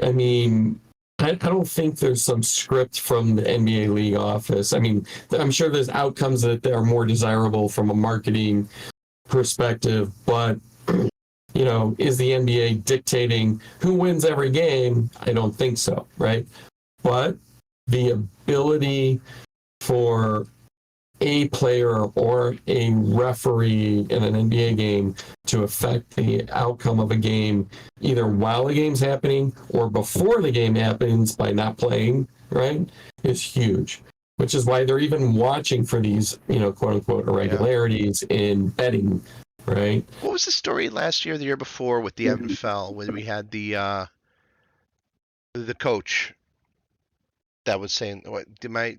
I mean, I don't think there's some script from the NBA league office. I mean, I'm sure there's outcomes that are more desirable from a marketing perspective, but you know, is the NBA dictating who wins every game? I don't think so, right? But the ability for a player or a referee in an NBA game to affect the outcome of a game, either while the game's happening or before the game happens by not playing, right, is huge. Which is why they're even watching for these, you know, quote unquote Yeah. irregularities in betting, right? What was the story last year, the year before with the NFL, when we had the coach that was saying, "What am I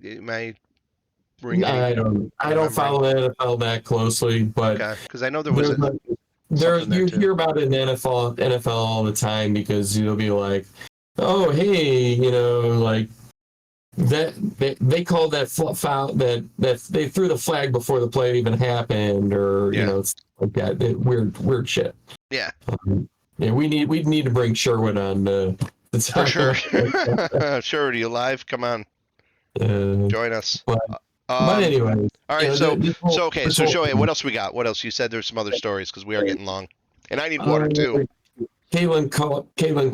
bringing any I don't remembering?" follow the NFL that closely, but Okay, because I know there was there's a, there something there you too. hear about it in NFL all the time because you'll be like, oh hey, you know, like that they called that foul that they threw the flag before the play even happened, or you Yeah, know, it's like that weird shit. yeah, Yeah, we need to bring Sherwood on to for talk sure. about that. Sure, are you live? Come on, Uh, join us. but Uh, anyway, all you right, know, so okay, this so whole Joey, thing, what else we got? What else? You said there's some other stories because we are getting long, and I need water uh, too. Caitlin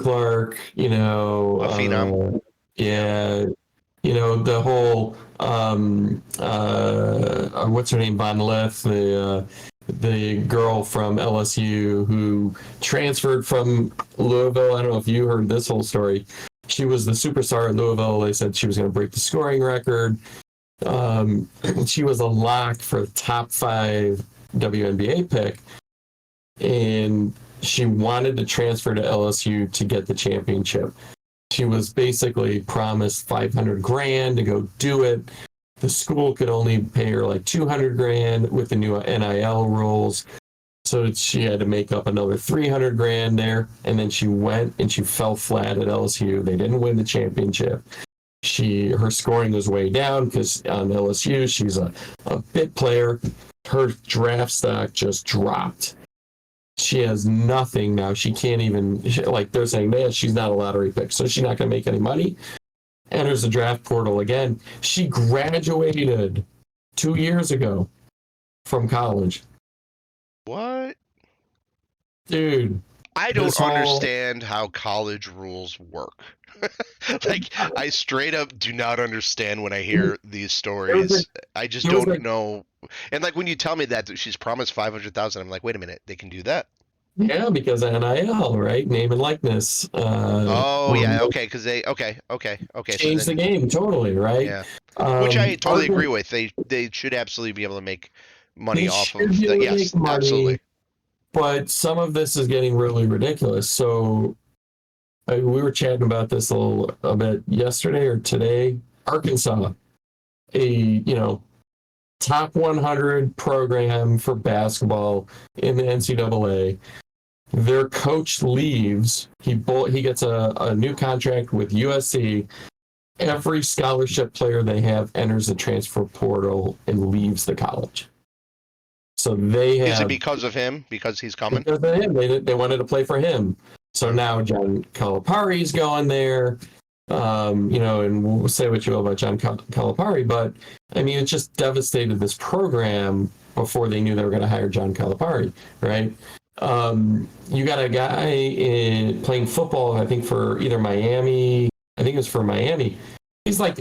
Clark, you know, A phenom. Yeah, yeah, you know, the whole what's her name, Von Lith, the girl from LSU who transferred from Louisville. I don't know if you heard this whole story. She was the superstar at Louisville. They said she was going to break the scoring record. She was a lock for the top 5 WNBA pick, and she wanted to transfer to LSU to get the championship. She was basically promised 500 grand to go do it. The school could only pay her like 200 grand with the new NIL rules. So she had to make up another 300 grand there. And then she went and she fell flat at LSU. They didn't win the championship. Her scoring was way down because on LSU, she's a bit player. Her draft stock just dropped. She has nothing now. She can't even, like they're saying, man, she's not a lottery pick, so she's not going to make any money. Enters the draft portal again. She graduated 2 years ago from college. what? Dude, I don't this whole, understand how college rules work. Like, I straight up do not understand when I hear these there was a, stories. I just there was don't a, know. And like when you tell me that she's promised 500,000, I'm like, wait a minute, they can do that? yeah, because of NIL, right? Name and likeness. Oh yeah, okay, because okay. So Changed the then, game totally, right? yeah, which I totally agree Arkin, with. They should absolutely be able to make money they off should of be that. able to make Yes, money, absolutely. but some of this is getting really ridiculous. So we were chatting about this a bit yesterday or today. Arkansas, a top 100 program for basketball in the NCAA, Their coach leaves. He gets a new contract with USC. Every scholarship player they have enters the transfer portal and leaves the college. So they Is it have, because of him? Because he's coming? because of him, they wanted to play for him. So now John Calipari's going there. And we'll say what you will about John Calipari, but I mean, it just devastated this program before they knew they were going to hire John Calipari, right? You got a guy playing football, I think for either Miami. I think it was for Miami. He's like,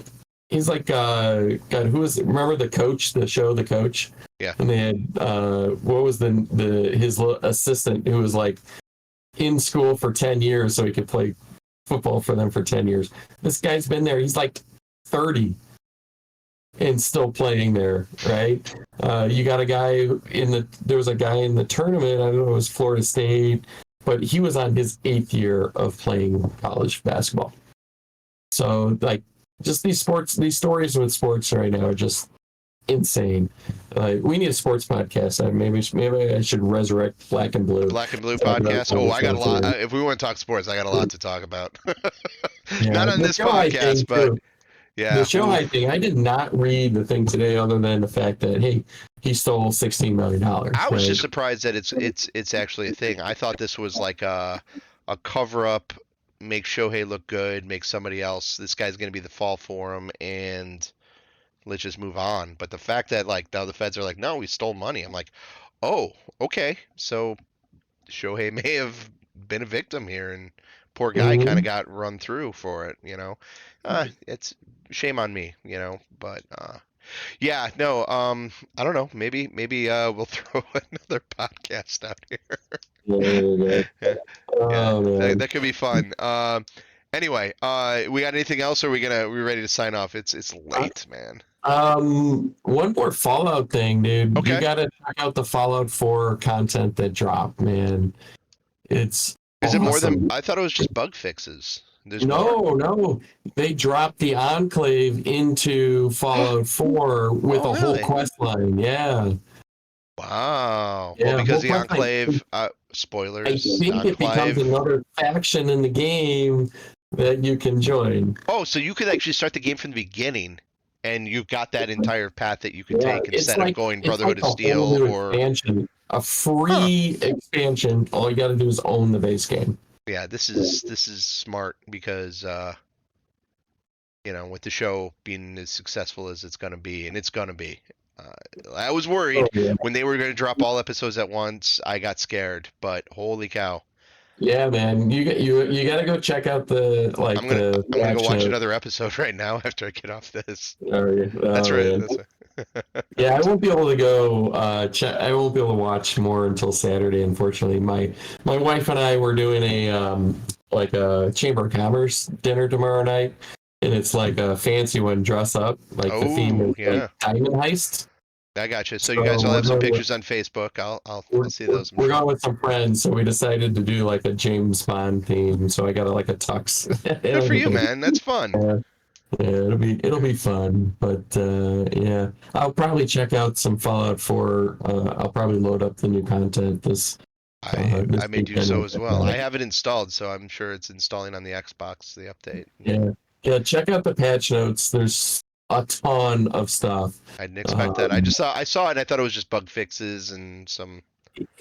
God, who was? Remember the coach, the show, The Coach? Yeah. And they had what was his assistant who was like in school for 10 years so he could play football for them for 10 years. This guy's been there. He's like 30 and still playing there, right? You got a guy there was a guy in the tournament, I don't know, it was Florida State, but he was on his 8th year of playing college basketball. So like just these stories with sports right now are just insane. We need a sports podcast. Maybe I should resurrect Black and Blue. Black and Blue podcast. Oh, I got a lot. If we want to talk sports, I got a lot to talk about. Not on this podcast, but yeah. The show thing, I did not read the thing today other than the fact that, hey, he stole $16 million. I was just surprised that it's actually a thing. I thought this was like a cover up, make Shohei look good, make somebody else. This guy's going to be the fall for him, and let's just move on. But the fact that like now the feds are like, no, we stole money. I'm like, oh, okay. So Shohei may have been a victim here, and poor guy kind of got run through for it. It's shame on me. But yeah, no. I don't know. Maybe we'll throw another podcast out here. That could be fun. Anyway, we got anything else, or we ready to sign off? It's late, man. One more Fallout thing, dude. Okay. You gotta check out the Fallout 4 content that dropped, man. Is it more than I thought? It was just bug fixes. There's no. They dropped the Enclave into Fallout 4 with a whole quest line. Yeah. Wow. Yeah, well, because the Enclave, spoilers. I think it becomes another faction in the game that you can join. Oh, so you could actually start the game from the beginning, and you've got that entire path that you can take instead of going Brotherhood of Steel or expansion, a free expansion. All you got to do is own the base game. Yeah, this is smart because with the show being as successful as it's going to be, and it's going to be. I was worried when they were going to drop all episodes at once. I got scared, but holy cow! Yeah, man, you got to go check out the I'm gonna go watch another episode right now after I get off this. That's right. Yeah, I won't be able to go I won't be able to watch more until Saturday, unfortunately. My wife and I were doing a Chamber of Commerce dinner tomorrow night, and it's like a fancy one, dress up. Like the theme is like Diamond Heist. I got you. So you guys will have some pictures on Facebook. I'll see those. We're going with some friends, so we decided to do like a James Bond theme. So I got a tux. Good for you, man. That's fun. Yeah, it'll be fun. But yeah, I'll probably check out some Fallout 4. I'll probably load up the new content this. I may do so as well. I have it installed, so I'm sure it's installing on the Xbox. The update. Yeah. Check out the patch notes. There's a ton of stuff. I didn't expect that. I saw it and I thought it was just bug fixes and some.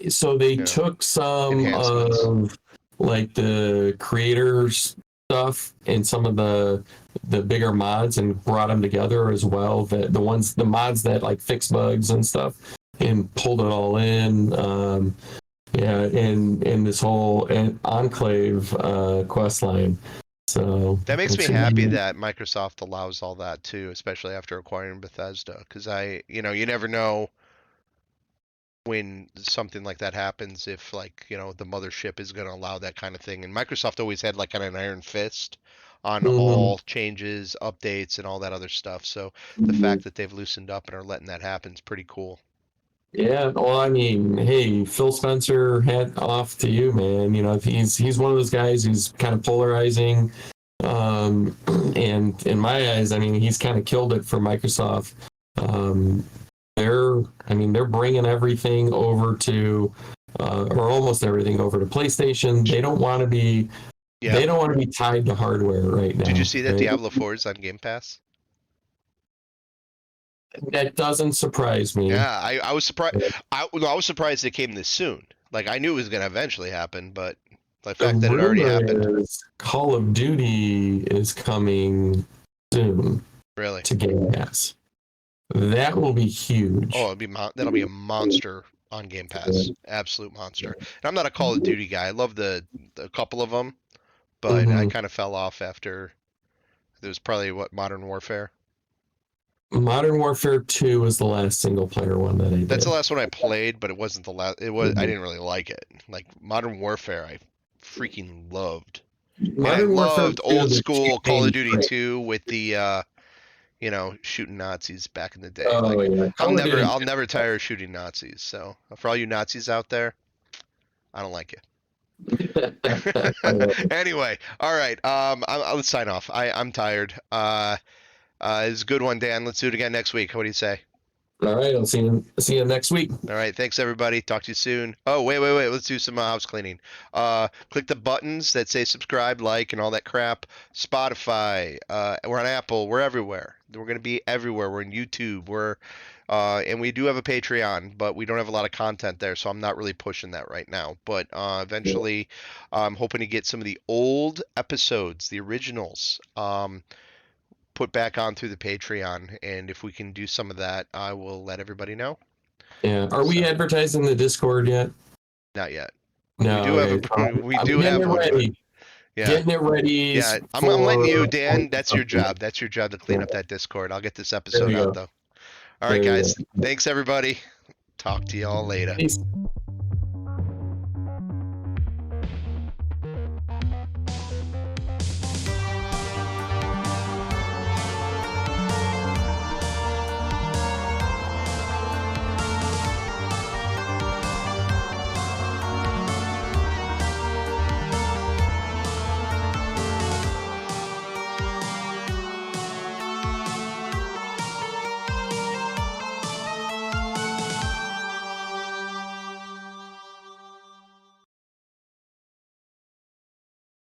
So they took some of like the creators stuff and some of the bigger mods and brought them together as well. The mods that like fix bugs and stuff, and pulled it all in. In this whole Enclave quest line. So that makes me happy that Microsoft allows all that too, especially after acquiring Bethesda, because you never know when something like that happens, if the mothership is going to allow that kind of thing. And Microsoft always had like an iron fist on all changes, updates, and all that other stuff. So the fact that they've loosened up and are letting that happen is pretty cool. Yeah, well, I mean, hey, Phil Spencer, hat off to you, man. He's one of those guys who's kind of polarizing. And in my eyes, I mean, he's kind of killed it for Microsoft. They're bringing everything over to or almost everything over to PlayStation. They don't want to be Yeah. tied to hardware right Did you now. see that Right? Diablo 4 is on Game Pass? That doesn't surprise me. Yeah, I was surprised. I was surprised it came this soon. Like I knew it was gonna eventually happen, but the The fact that it already happened, rumor is Call of Duty is coming soon really. to Game Pass. That will be Oh, huge. that'll be a monster on Game Pass. Absolute monster. And I'm not a Call of Duty guy. I love the couple of them, but I Hmm. kind of fell off after it was probably what Modern Warfare. Modern Warfare 2 was the last single player one that I That's the did. last one I played, but it wasn't the last. It was. I Mhm. didn't really like it. Like Modern Warfare, I freaking loved, and I Modern Warfare loved 2, old the school Call of campaign's Duty great. 2 with the shooting Nazis back in the day. Oh Like yeah, Call of Duty I'll 2. never tire of shooting Nazis. So for all you Nazis out there, I don't like I it. love it. Anyway, all right. Let's sign off. I'm tired. It's a good one, Dan. Let's do it again next week. What do you say? All right, I'll see you next week. All right, thanks everybody. Talk to you soon. Oh, wait. Let's do some house cleaning. Click the buttons that say subscribe, like, and all that crap. Spotify. We're on Apple. We're everywhere. We're gonna be everywhere. We're in YouTube. And we do have a Patreon, but we don't have a lot of content there, so I'm not really pushing that right now. But eventually, I'm hoping to get some of the old episodes, the originals, put back on through the Patreon. And if we can do some of that, I will let everybody know. Yeah. Are we So. advertising the Discord yet? Not yet. We No. do have Okay. a we I'm do getting have it one, but ready. yeah, Getting it ready yeah. I'm letting for. you, Dan. That's your job. That's your job to clean up that Discord. I'll get this There episode you out go. though. All right, There you guys. go. Thanks everybody. Talk to y'all later. Peace.